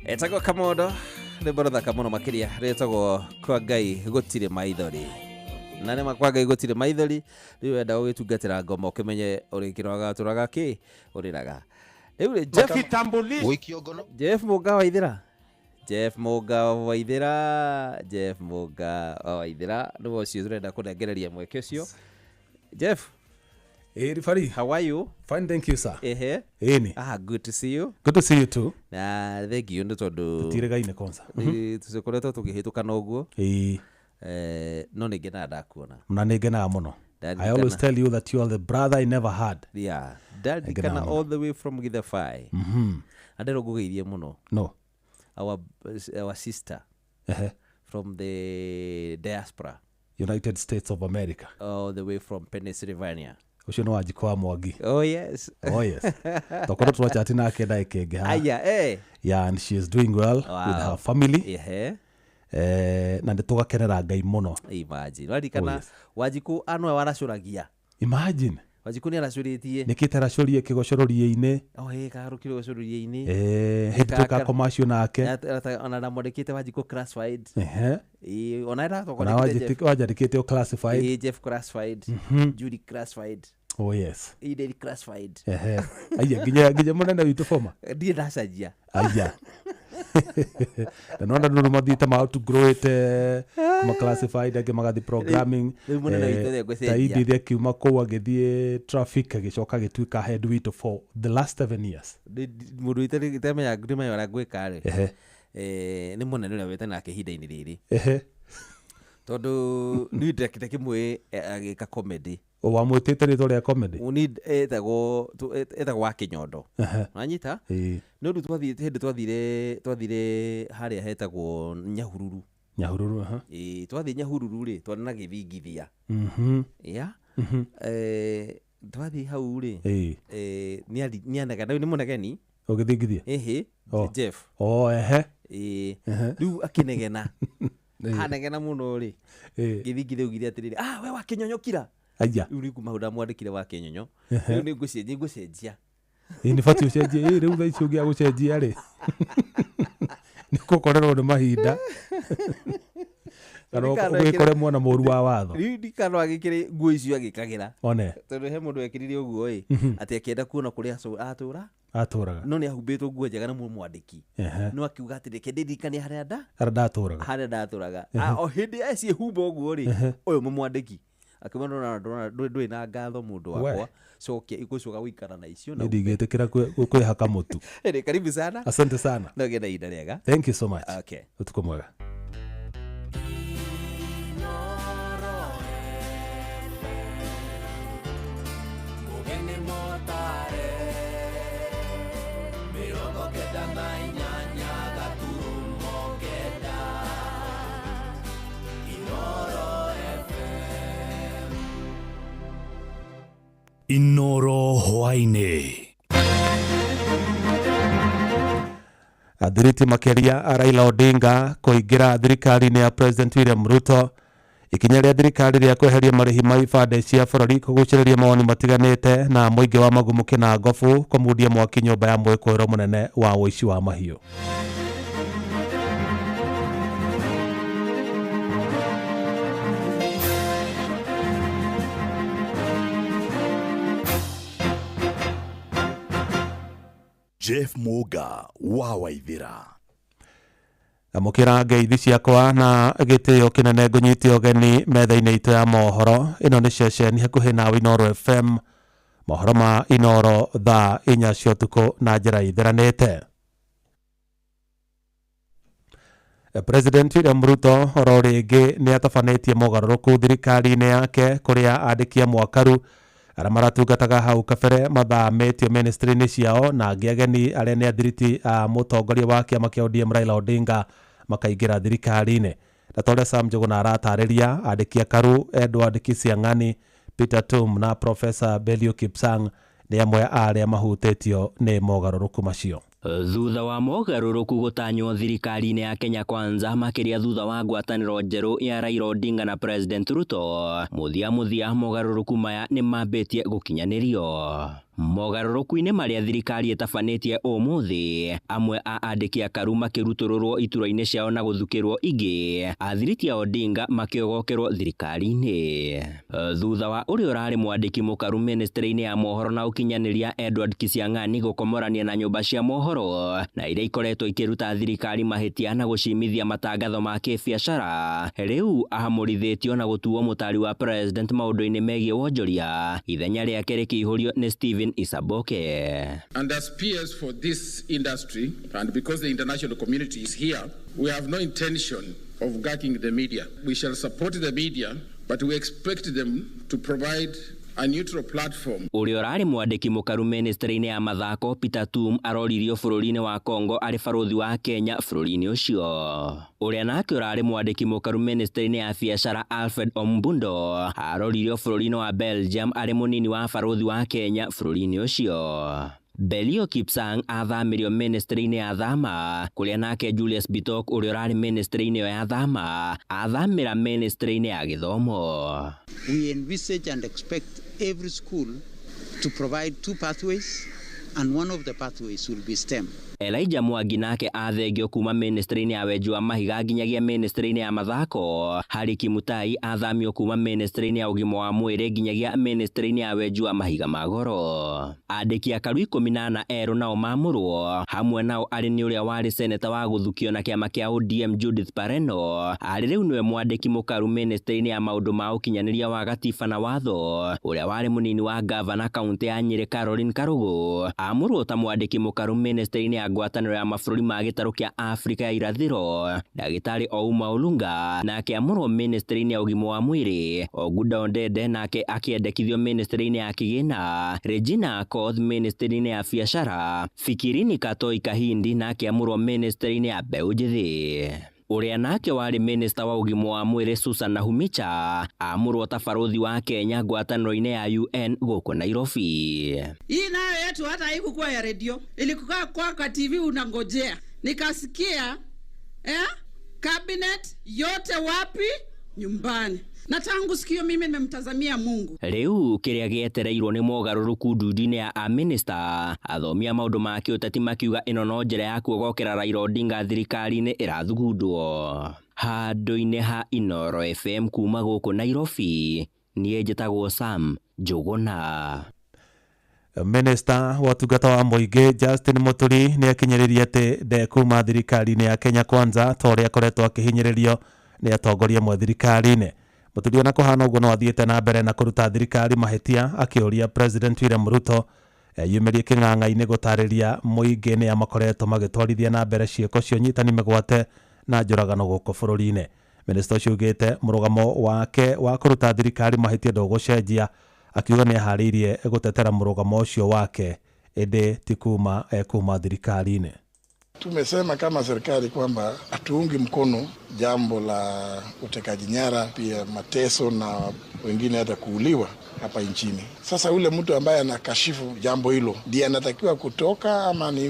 Etagwo Kamodo nĩ mborotha mũno makĩria retagwo kwa Ngai gũtirĩ maithori na nĩ kwa Ngai gũtirĩ maithori rĩu wenda gũgĩtungatĩra ngoma ũkĩmenye ũrĩkĩroga tũraga kĩ ũrĩraga rĩu Jeff Mũnga Waithĩra Jeff Mũnga Waithĩra nĩwe ũcio tũrenda kũnengereria mweke ũcio Jeff. Hey, Rifari. How are you? Fine, thank you, sir. Eni. Good to see you. Good to see you too. Na thank you nĩtondũ tutiregaine konza. Tũcokoretwo tũkĩhĩtũkana ũguo. No nĩngenaga ndakuona. Na nĩngenaga mũno. I always tell you that you are the brother I never had. Yeah. Ndarikana all the way from Githabai. Andero ngũgeithie mũno. No. Our sister. From the diaspora. United States of America. All the way from Pennsylvania. Ucio no Wanjikwa Mwangi. Oh yes. Oh yes. Tokoro twachati nake ndaike ha. Aya Yeah, and she is doing well with her family. na nĩtũgakenera Ngai mũno. Imagine warikana Wanjiku anwe waracuragia. Imagine Wanjiku nĩ aracurĩtie nĩkĩte aracurie kĩgocoro-ria-inĩ karũkire gocoro-ria-inĩ hĩndĩ commercial nake ona ndamwandĩkĩte Wanjiku classified ona wanjandĩkĩte classified Jeff classified Judy classified oh yes Daily classified aya nginya mũnene witũ former ndiĩ ndacajia aya na nonda nuru mathita ma to grow it kuma classified ake magathi programming taidi thia kiuma kũu agĩthiĩ traffic agĩcoka agĩtuĩka head witũ for the last 7 years mũndũ itemenya ngĩmenya ũrĩa ngwĩka rĩ nĩ mũnene ũrĩa wĩte nake ihinda-inĩ rĩrĩ tondũ nĩ ndekĩte kĩmwe agĩka comedy wamwĩtĩte rĩtwa rĩa comedy etagwo wa Kĩnyondo wanyita nĩ ũndũ twathire harĩa hetagwo Nyahururu twathiĩ Nyahururu rĩ twarĩ na gĩthingithia twathiĩ hau rĩ nĩanegena nĩ mũnegeni ũgĩthingithia Jeff rĩu akĩnegena hanegena mũno rĩ gĩthingithia ũgire atĩrĩrĩ we wa Kĩnyonyokira aya rĩu maũndũ mwandĩkire wa Kĩnyonyo rĩu nĩ ngũcenjia nĩ bati ũcenjie rĩu thaa ici ũngĩa gũcenjia rĩ nĩ gũkorerwo nĩ mahinda kana ũgĩkore mwana mũru wa watho rĩu ndikano agĩkĩre nguo icio agĩkagĩra one tondũ he mũndũ ekĩrire ũguo atĩ akĩenda kuona kũrĩa atũraga no nĩ ahumbĩtwo nguo njega na mwandĩki no akiuga atĩ reke ndirikane harĩa ndatũraga o hĩndĩ ciĩhumba ũguo rĩ ũyũ mũmwandĩki akĩmwona ndũrĩ na ngatho mũndũ wakwa cokia igũcoka gũikara na icio na ndigĩtĩkĩra kwĩhaka mũtu karibu sana asante sana no genda ihinda rĩega thank you so much okay ũtukũ mwega Inoro hwainĩ athiriti makĩria Raila Odinga kũingĩra thirikari-inĩ ya President William Ruto ikinya rĩa thirikari rĩa kweheria marĩhi ma ibandĩ cia bũrũri kũgucĩrĩria mawoni matiganĩte na mũingĩ wa magumu kĩna ngobu kũmundia mwaki nyũmba ya mwĩkũĩrwo mũnene wa ũici wa mahiũ. Jeff Muga wa Waithira amũkĩra ngeithi ciakwa na gĩtĩo kĩnene ngũnyite ũgeni metha-inĩ itũ ya mohoro ĩno nĩ ceceni hakuhĩ nawe Inoro FM mohoro ma Inoro thaa 4 cia ũtukũ na njĩra itheranĩte. President William Ruto oro rĩngĩ nĩ atabanĩtie mogarũrũku thirikari-inĩ yake kũrĩa andĩki a mwakaru arĩa maratungataga hau kabere mathamĩtio ministry-inĩ ciao na angĩ ageni arĩa nĩ athiriti a mũtongoria wa kĩama kĩa ODM Raila Odinga makaingĩra thirikari-inĩ. Na tondũ Sam Njuguna aratarĩria andĩki a karu Edward Kisiang'ani, Peter Tum na Professor Belio Kipsang nĩ amwe arĩa mahutĩtio nĩ mogarũrũku macio. Thutha wa mogarũrũku gũtanywo thirikari-inĩ ya Kenya Kwanza makĩria thutha wa ngwatanĩro njerũ ya Raila Odinga na President Ruto, mũthia mogarũrũku maya nĩ mambĩtie gũkinyanĩrio. Mogarũrũku-inĩ marĩa thirikari ĩtabanĩtie ũmũthĩ, amwe a andĩki a karu makĩrutũrũrwo itura-inĩ ciao na gũthukĩrwo ingĩ, athiriti a Odinga makĩogokerwo thirikari-inĩ. Thutha wa ũrĩa ũrarĩ mwandĩki mũkaru ministry-inĩ ya mohoro na ũkinyanĩria Edward Kisiang'ani gũkomorania na nyũmba cia mohoro na iria ikoretwo ikĩruta thirikari mahĩtia na gũcimithia matangatho ma kĩbiacara, rĩu ahamũrithĩtio na gũtuo mũtari wa president maũndũ-inĩ megiĩ wonjoria, ithenya rĩake rĩkĩihũrio nĩ Stephen Isaboke. And as peers for this industry, and because the international community is here, we have no intention of gagging the media. We shall support the media, but we expect them to provide a neutral platform. Ũrĩa ũrarĩ mwandĩki mũkaru ministry-inĩ ya mathako Peter Tum aroririo bũrũri-inĩ wa Congo arĩ barũthi wa Kenya bũrũri-inĩ ũcio. Ũrĩa nake ũrarĩ mwandĩki mũkaru ministry-inĩ ya biacara Alfred Ombundo aroririo bũrũri-inĩ wa Belgium arĩ mũnini wa barũthi wa Kenya bũrũri-inĩ ũcio. Belio Kipsang athamirio ministry-inĩ ya thama kuria nake Julius Bitok uria urari ministry-inĩ ya thama athamira ministry-inĩ ya githomo. We envisage and expect every school to provide 2 pathways, and one of the pathways will be STEM. Elijah Mwangi nake athengio kuma ministry-inĩ ya wenji wa mahiga nginyagia ministry-inĩ ya mathako. Harry Kimutai athamio kuma ministry-inĩ ya ugima wa mwĩrĩ nginyagia ministry-inĩ ya wenji wa mahiga magoro. Andĩki akaru 14 erũ nao mamũrwo, hamwe nao arĩ nĩ ũrĩa warĩ seneta wa gũthukio na kĩama kĩa ODM Judith Pareno. Arĩ rĩu nĩwe mwandĩki mũkaru ministry-inĩ ya maũndũ ma ũkinyanĩria wa gatiba na watho, ũrĩa warĩ mũnini wa gavana kaunti ya Nyĩrĩ Caroline Karugu. Amũrwo ta mwandĩki mũkaru ministry-inĩ ya ngwatanĩro ya mabũrũri ma gĩtarũ kĩa Afrika ya irathĩro Ndagĩtarĩ Ouma Olunga, nake amũrwo ministry-inĩ ya ũgima wa mwĩrĩ. Oguda Ondede nake akĩendekithio ministry-inĩ ya kĩgĩna. Regina Akoth ministry-inĩ ya biacara. Fikirini Katoi Kahindi nake amũrwo ministry-inĩ ya mbeũ njĩthĩ. Uria nake wari minister wa ugima wa mwĩrĩ Susan Nahumicha amũrwo ta barũthi wa Kenya ngwatanĩro-inĩ ya UN gũkũ Nairobi. Hii nayo yetu hata haikuwa ya radio, ilikuwa kwa TV unangojea. Nikasikia cabinet yote wapi? Nyumbani. Na tangu sikio mimi nimemtazamia Mungu. Leo kiria gietereirwo ni mogarũrũku ndudi-inĩ ya minister athomia maũndũ ma kĩũteti makiuga ĩno no njĩra ya kuogokera Raila Odinga thirikari-inĩ ĩrathugundwo. Handũ-inĩ ha Inoro FM kuma gũkũ Nairobi, niĩ njĩtagwo Sam Njũgũna. Minister wa ũtungata wa mũingĩ Justin Muturi nĩ akinyĩrĩirie atĩ ndekuma thirikari-inĩ ya Kenya Kwanza ta ũrĩa akoretwo akĩhinyĩrĩrio nĩ atongoria amwe thirikari-inĩ. Muturi ona kũhana ũguo no athiĩte na mbere na kũruta thirikari mahĩtia, akĩũria President William Ruto yumĩrie kĩng'ang'a-inĩ gũtarĩria mũingĩ nĩ amakoretwo magĩtwarithia na mbere ciĩko cia ũnyitani mĩgwate na njũragano gũkũ bũrũri-inĩ. Minister ũcio augĩte mũrũgamo wake wa kũruta thirikari mahĩtia ndũgũcenjia, akiuga nĩ aharĩirie gũtetera mũrũgamo ũcio wake ĩndĩ ti kuma thirikari-inĩ. Tumesema kama serikali kwamba hatuungi mkono jambo la utekaji nyara, pia mateso na wengine hata kuuliwa hapa nchini. Sasa ule mtu ambaye anakashifu jambo hilo ndiye anatakiwa kutoka ama ni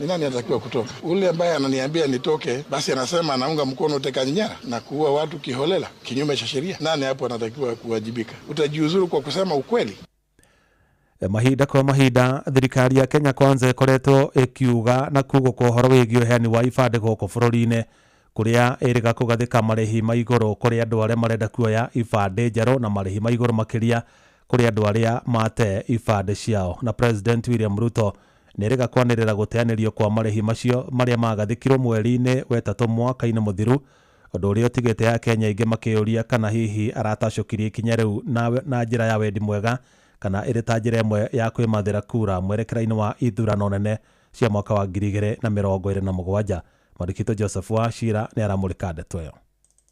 nani anatakiwa kutoka? Ule ambaye ananiambia nitoke basi anasema anaunga mkono utekaji nyara na kuua watu kiholela kinyume cha sheria. Nani hapo anatakiwa kuwajibika? Utajiuzuru kwa kusema ukweli? Mahinda kwa mahinda thirikari ya Kenya Kwanza ĩkoretwo ĩkiuga na kuuga kwa ũhoro wĩgiĩ ũheani wa ibandĩ gũkũ bũrũri-inĩ, kũrĩa ĩrĩga kũgathĩka marĩhi ma igũrũ kũrĩ andũ arĩa marenda kuoya ibandĩ njerũ na marĩhi ma igũrũ makĩria kũrĩ andũ arĩa mate ibandĩ ciao. Na President William Ruto nĩ ĩrĩga kwanĩrĩra gũteanĩrio kwa marĩhi macio marĩa magathĩkirwo mweri-inĩ wa ĩtatũ mwaka-inĩ mũthiru, ũndũ ũrĩa ũtigĩte ya Kenya aingĩ makĩũria kana hihi aratacũkirie ikinya rĩu na njĩra ya wendi mwega kana ĩrĩ ta njĩra ĩmwe ya kwĩmathĩra kura mwerekera-inĩ wa ithurano nene cia mwaka wa 2027. Marikito Joseph Wachira nĩ aramũrĩka ndeto ĩyo.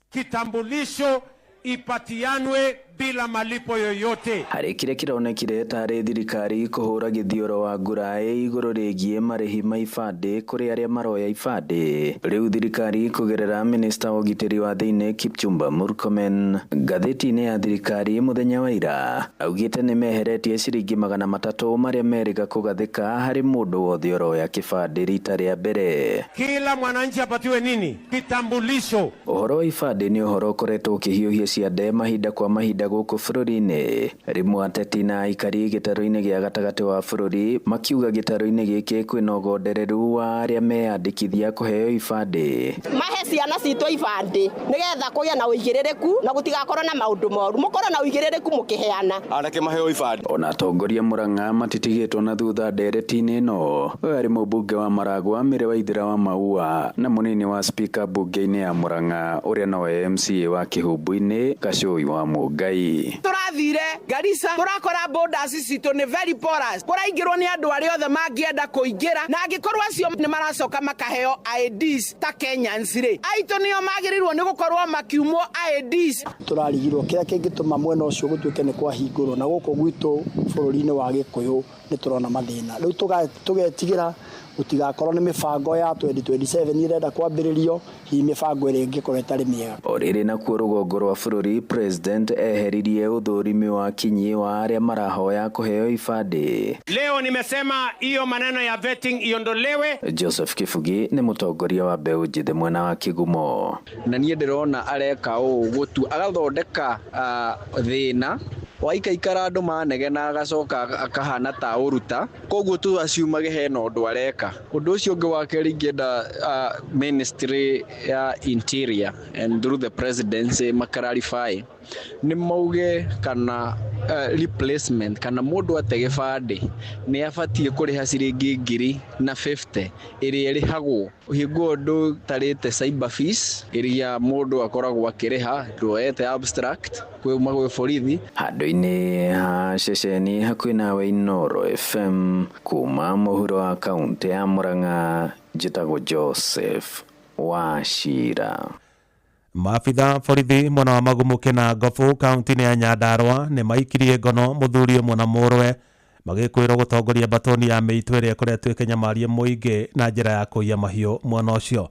Kitambulisho ipatianwe bila malipo yoyote. Harĩ kĩrĩa kĩronekire tarĩ thirikari kũhũra gĩthioro wa ngũraĩ igũrũ rĩgiĩ marĩhi ma ibandĩ kũrĩ arĩa maroya ibandĩ. Rĩu thirikari kũgerera minista wa ũgitĩri wa thĩinĩ Kipchumba Murkomen ngathĩti-inĩ ya thirikari mũthenya wa ira augĩte nĩ meheretie ciringi 300 marĩa merĩga kũgathĩka harĩ mũndũ wothe ũroya kĩbandĩ rita rĩa mbere. Kila mwananchi apatiwe nini? Kitambulisho. Ũhoro wa ibandĩ nĩ ũhoro ũkoretwo ũkĩhiũhia ciande mahinda kwa mahinda gũkũ bũrũri-inĩ. Rĩmwe ateti na aikari gĩtarũ-inĩ gĩa gatagatĩ wa bũrũri makiuga gĩtarũ-inĩ gĩkĩ kwĩna ũgondereru wa arĩa meyandĩkithia kũheo ibandĩ. Mahe ciana citũ ibandĩ nĩgetha kũgĩa na ũigĩrĩrĩku na gũtigakorwo na maũndũ moru. Mũkorwo na ũigĩrĩrĩku mũkĩheana. Areke maheo ibandĩ. Ona atongoria Murang'a matitigĩtwo na thutha ndereti-inĩ ĩno. Ũyũ arĩ mũmbunge wa Maragwa Mĩrĩ Waithĩra wa Maua na mũnini wa speaker mbunge-inĩ ya Murang'a ũrĩa nowe MCA wa Kĩhumbu-inĩ Gacũi wa Mũngai. Tũrathire Garissa tũrakora borders citũ nĩ very porous. Kũraingĩrwo nĩ andũ arĩa othe mangĩenda kũingĩra na angĩkorwo acio nĩ maracoka makaheo IDs ta Kenyans rĩ. Aitũ nĩo magĩrĩirwo nĩ gũkorwo makiumwo IDs. Tũrarigirwo kĩrĩa kĩngĩtũma mwena ũcio gũtuĩke nĩ kwahingũrwo na gũkũ gwitũ bũrũri-inĩ wa Gĩkũyũ nĩ tũrona mathĩna. Rĩu tũgetigĩra gutigakorwo ni mibango ya 2027 irenda kwambiririo hi mibango iri ngikorwo itari miega. Oriri na kuo rugongo rwa bururi president eheririe uthurimi wa kinyi wa aria marahoya kuheo ibande. Leo nimesema hiyo maneno ya vetting iondolewe. Joseph Kifugi ni mutongoria wa Mbeũ Njĩthĩ mwena wa Kigumo. Na niĩ ndirona areka gutu agathondeka thina waikaikara andu manegena agacoka akahana ta uruta koguo tu aciumage hena undu areka. Undu ucio ungi wa keri ngenda ministry ya interior and through the presidency makararify ni mauge kana replacement kana mundu atege bande ni abatie kuriha ciringi 150 iri irihagwo hingo ndu tarite cyber fees iria mundu akoragwo akiriha nduete abstract kwe magwe borithi handu-ini ha ceceni hakuhi nawe Inooro FM kuma muhuro wa kaunti ya Murang'a njitagwo Joseph Wachira. Maabitha borithi mwena wa Magumuke na Ngobu kaunti-inĩ ya Nyandarua nĩ maikirie ngono mũthuri ũmwe na mũrũwe magĩkwĩrwo gũtongoria batoni ya mĩitũ ĩrĩa ĩkoretwo ĩkĩnyamaria mũingĩ na njĩra ya kũiya mahiũ mwena ũcio.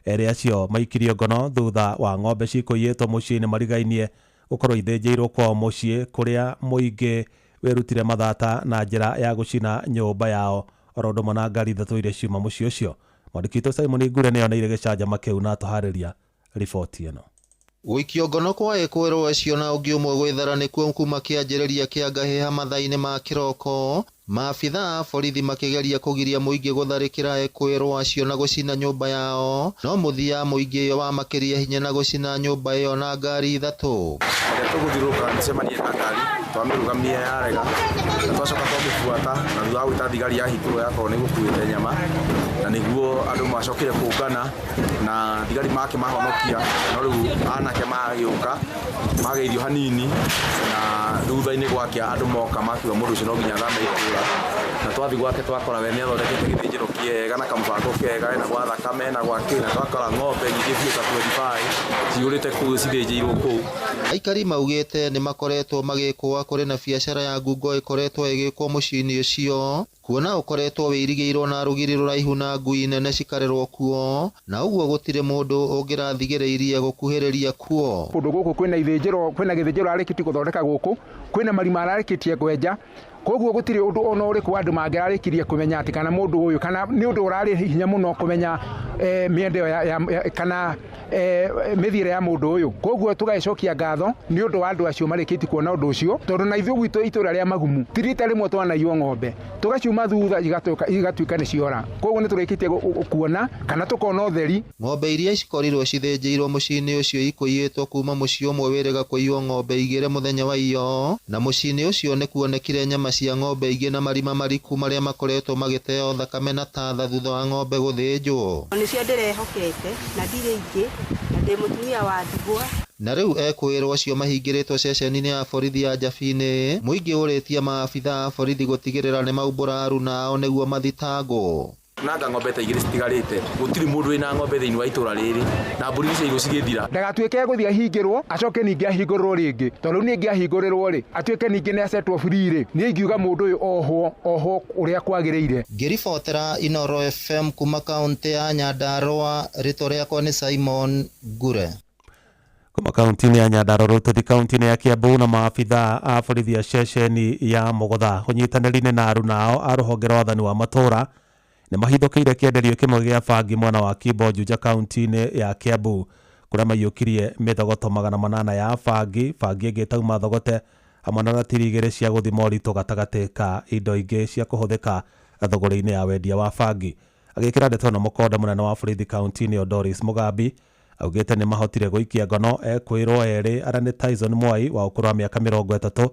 Erĩ acio maikirio ngono thutha wa ng'ombe cikũiyĩtwo mũciĩ-inĩ marigainie gũkorwo ithĩnjĩirwo kwao mũciĩ kũrĩa mũingĩ wĩrutire mathata na njĩra ya gũcina nyũmba yao oro ũndũ ũmwe na ngari ithatũ iria ciuma mũciĩ ũcio. Mwandĩki witũ Simon Ngure nĩoneire gĩcanjama kĩu na atũharĩria riboti ĩno. Gũikio ngono kwa ekwĩrwo acio na ũngĩ ũmwe gwĩthara nĩkuo kuma kĩanjĩrĩria kĩa ngahĩha mathaa-inĩ ma kĩroko. Maabitha a borithi makĩgeria kũgiria mũingĩ gũtharĩkĩra ekwĩrwo acio na gũcina nyũmba yao, no mũthia mũingĩ ũyũ wa makĩria hinya na gũcina nyũmba ĩyo na ngari ithatũ. Tũgũthiũrũrũka nicemanie na ngari twamĩrũgamia yarega na twacoka twamĩbuata na thutha wa gwĩta thigari ya hitũrwo yakorwo nĩ gũkuĩte nyama na nĩguo andũ macokire kũngana na thigari makĩmahonokia, no rĩu anake magĩũka magĩirio hanini na thutha-inĩ gwakĩa andũ moka makiuga mũndũ ũcio no nginya thame itũra na twathi gwake twakora we nĩ athondekete gĩthĩnjĩro kĩega na kamũbango kega na gwa thakame na gwakĩ na twakora ng'ombe nyingĩ biũ ta 25 ciũrĩte kũu cithĩnjĩirwo kũu. Aikari maugĩte nĩ makoretwo magĩkũa kũrĩ na biacara ya ngungo ĩkoretwo ĩgĩkwo mũciĩ-inĩ ũcio, kuona ũkoretwo wĩirigĩirwo na rũgiri rũraihu na ngui nene cikarerwo kuo, na ũguo gũtirĩ mũndũ ũngĩrathigĩrĩirie gũkuhĩrĩria kuo. Kũndũ gũkũ kwĩna ithĩnjĩro, kwĩna gĩthĩnjĩro arĩkĩtie gũthondeka gũkũ, kwĩna marima ararĩkĩtie kwenja, koguo gũtirĩ ũndũ ona ũrĩkũ andũ mangĩrarĩkirie kũmenya atĩ kana mũndũ ũyũ kana nĩ ũndũ ũrarĩ hinya mũno kũmenya mĩendeo kana mĩthiĩre ya mũndũ ũyũ. Koguo tũgagĩcokia ngatho nĩ ũndũ wa andũ acio marĩkĩtie kuona ũndũ ũcio, tondũ na ithuĩ gwitũ itũra rĩa Magumu ti rita rĩmwe twanaiywo ng'ombe tũgaciuma thutha igatuĩka nĩ ciora. Koguo nĩ tũrĩkĩtie kuona kana tũkona ũtheri. Ng'ombe iria cikorirwo cithĩnjĩirwo mũciĩ-inĩ ũcio ikũiyĩtwo kuma mũciĩ ũmwe wĩrĩga kũiywo ng'ombe igĩrĩ mũthenya wa iyo, na mũciĩ-inĩ ũcio nĩ kuonekire nyama cia ng'ombe ingĩ na marima mariku marĩa makoretwo magĩteo thakame na tatha thutha wa ng'ombe gũthĩnjwo. Nĩcio ndĩrehokete na ndirĩ ingĩ na ndĩ mũtumia wa ndigwa. Na rĩu ekwĩrwo acio mahingĩrĩtwo ceceni-inĩ ya borithi ya Njabine, mũingĩ ũrĩtie maabitha a borithi gũtigĩrĩra nĩ maumbũra aruna ao nĩguo mathitangwo. Nanga ng'ombe ta igĩrĩ citigarĩte, gũtirĩ mũndũ wĩna ng'ombe thĩinĩ wa itũra rĩrĩ na mbũri icio cigĩthira. Ndagatuĩke gũthiĩ ahingĩrwo acoke ningĩ ahingũrĩrwo rĩngĩ, tondũ ningĩ ahingũrĩrwo rĩ atuĩke ningĩ nĩ acetwo free rĩ, niĩ ingiuga mũndũ ũyũ oho ũrĩa kwagĩrĩire. Ngĩribotera Inooro FM kuma kaunti ya Nyandarua, rĩtwa rĩakwa nĩ Simon Ngure. Kuma kaunti-inĩ ya Nyandarua tũthi kaunti-inĩ ya Kiambu na maabitha a borithi a ceceni ya Mũgũtha ũnyitanĩri-inĩ na aruna ao a rũhonge rwa wathani wa matũra nĩ mahithũkĩire kĩenderio kĩmwe gĩa bangi mwena wa Kimbo Juja kaunti-inĩ ya Kiambu kũrĩa maiyũkirie mĩthogoto 800 ya bangi ĩngĩ ĩtauma thogote hamwe na ratiri igĩrĩ cia gũthima ũritũ gatagatĩ ka indo ingĩ cia kũhũthĩka thogora-inĩ ya wendia wa bangi. Agĩkĩra ndeto na mũkonde mũnene wa borithi kaunti-inĩ Doris Mugambi augĩte nĩ mahotire gũikia ngono ekwĩrwo erĩ arĩa nĩ Tyson Mwai wa ũkũrũ wa mĩaka 30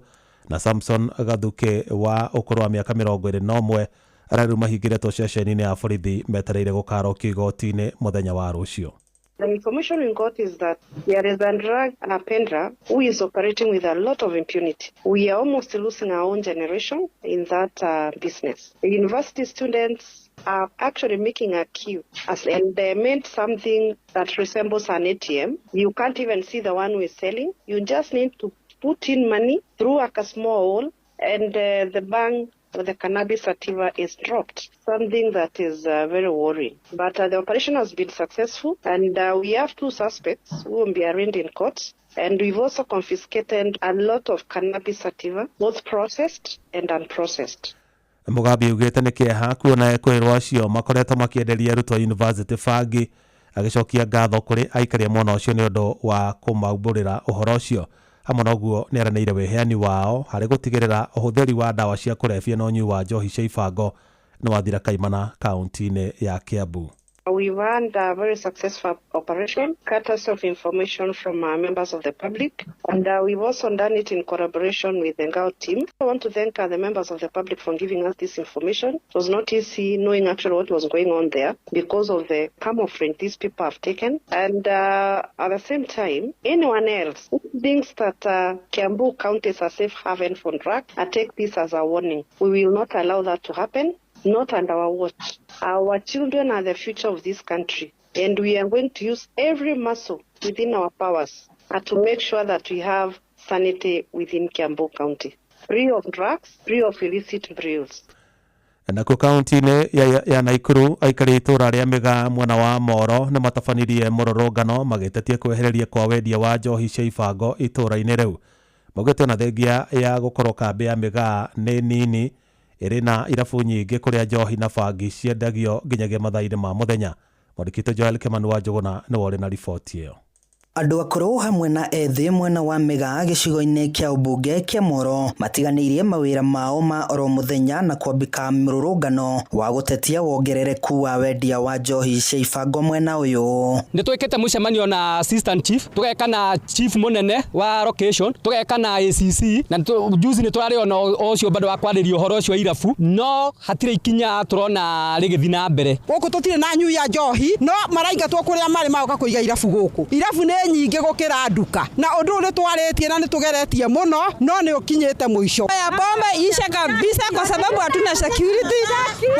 na Samson Gathuke wa ũkũrũ wa mĩaka 21 arĩa rĩu mahingĩrĩtwo ceceni-inĩ ya borithi metereire gũkarokio igoti-inĩ mũthenya wa rũciũ. The information we got is that there is a drug pendra who is operating with a lot of impunity. We are almost losing our own generation in that business. The university students are actually making a queue and they made something that resembles an ATM. You can't even see the one who is selling. You just need to put in money through a small hole and the bank the cannabis sativa is dropped, something that is very worrying. But the operation has been successful, and we have 2 suspects who will be arraigned in court. And we've also confiscated a lot of cannabis sativa, both processed and unprocessed. Mugabe ugete nĩ kĩeha kuona ekwĩrwo acio makoretwo makĩenderia arutwo university bangi, agĩcokia ngatho kũrĩ aikari a mwena ũcio nĩ ũndũ wa kũmaumbũrĩra ũhoro ũcio. Hamwe na ũguo nĩ aranĩire wĩheani wao harĩ gũtigĩrĩra ũhũthĩri wa ndawa cia kũrebia na ũnyui wa njohi cia ibango nĩ wathira kaimana kaunti-inĩ ya Kiambu. We ran a very successful operation, courtesy of information from members of the public, and we've also done it in collaboration with the Ngao team. I want to thank the members of the public for giving us this information. It was not easy knowing actually what was going on there because of the camouflage these people have taken. And at the same time, anyone else who thinks that Kiambu County is a safe haven for drugs, I take this as a warning. We will not allow that to happen. Not under our watch. Our children are the future of this country, and we are going to use every muscle within our powers to make sure that we have sanity within Kiambu County, free of drugs, free of illicit brews. Nakuo kaunti-inĩ ya Naikuru aikari itũra rĩa Mĩgaa mwena wa Moro nĩ matabanirie mũrũrũngano magĩtetia kwehereria kwa wendia wa njohi cia ibango itũra-inĩ rĩu. Maugĩte na thengia ya gũkorwo kambĩ ya Mĩgaa nĩ nini ĩrĩ na irabu nyingĩ kũrĩa njohi na bangi ciendagio nginyagia mathaa-inĩ ma mũthenya. Mwandĩkĩte Joel Kimani wa Njũgũna nĩ warĩ na riboti ĩyo. Andũ akũrũ hamwe na ethĩ mwena wa Mĩgaa gĩcigo-inĩ kĩa ũmbunge kĩa Moro matiganĩirie mawĩra mao ma oro mũthenya na kwambĩka mĩrũrũngano wa gũtetia wongerereku wa wendia wa njohi cia ibango mwena ũyũ. Nĩ twĩkĩte mũcemanio na assistant chief, tũgeka na chief mũnene wa location, tũgeka na ACC, na juzi nĩ tũrarĩ ona ũcio bado wa kwarĩria ũhoro ũcio irabu, no hatirĩ ikinya tũrona rĩgĩthiĩ na mbere. Gũkũ tũtirĩ na nyui ya njohi, no maraingatwo kũrĩa marĩ magoka kũiga irabu gũkũ. Irabu nĩ nyingĩ gũkĩra nduka na ũndũ ũrĩa twarĩtie na nĩtũgeretie mũno no nĩ ũkinyĩte mũico. Ya pombe isha kabisa kwa sababu hatuna security.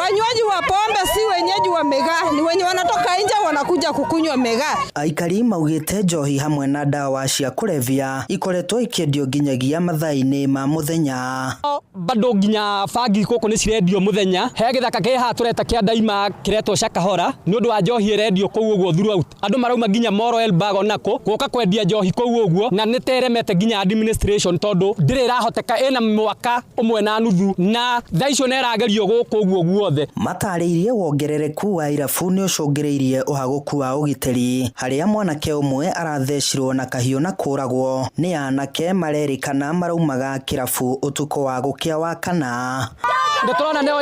Wanywaji wa pombe si wenyeji wa Mĩgaa, ni wenye wanatoka nje wanakuja kukunywa Mĩgaa. Aikari maugĩte njohi hamwe na ndawa cia kũrebia ikoretwo ikĩendio nginyagia mathaa-inĩ ma mũthenya. Bado nginya bangi gũkũ nĩ cirendio mũthenya. He gĩthaka kĩha tũreta kĩa Daima kĩretwo Shakahora nĩ ũndũ wa njohi ĩrendio kũu ũguo throughout. Andũ marauma nginya Moro Elbago nako gũka kwendia njohi kũu ũguo na nĩ teremete nginya administration tondũ ndĩrĩ rahoteka ĩna mwaka ũmwe na nuthu na thaa icio nĩ ĩragerio gũkũ ũguo guothe. Matarĩirie wongerereku wa irabu nĩ ũcũngĩrĩirie ũhagũku wa ũgitĩri harĩa mwanake ũmwe arathecirwo na kahiũ na kũragwo nĩ anake marerĩkana maraumaga kĩrabu ũtukũ wa gũkĩa wa kana. Nĩ tũrona nĩ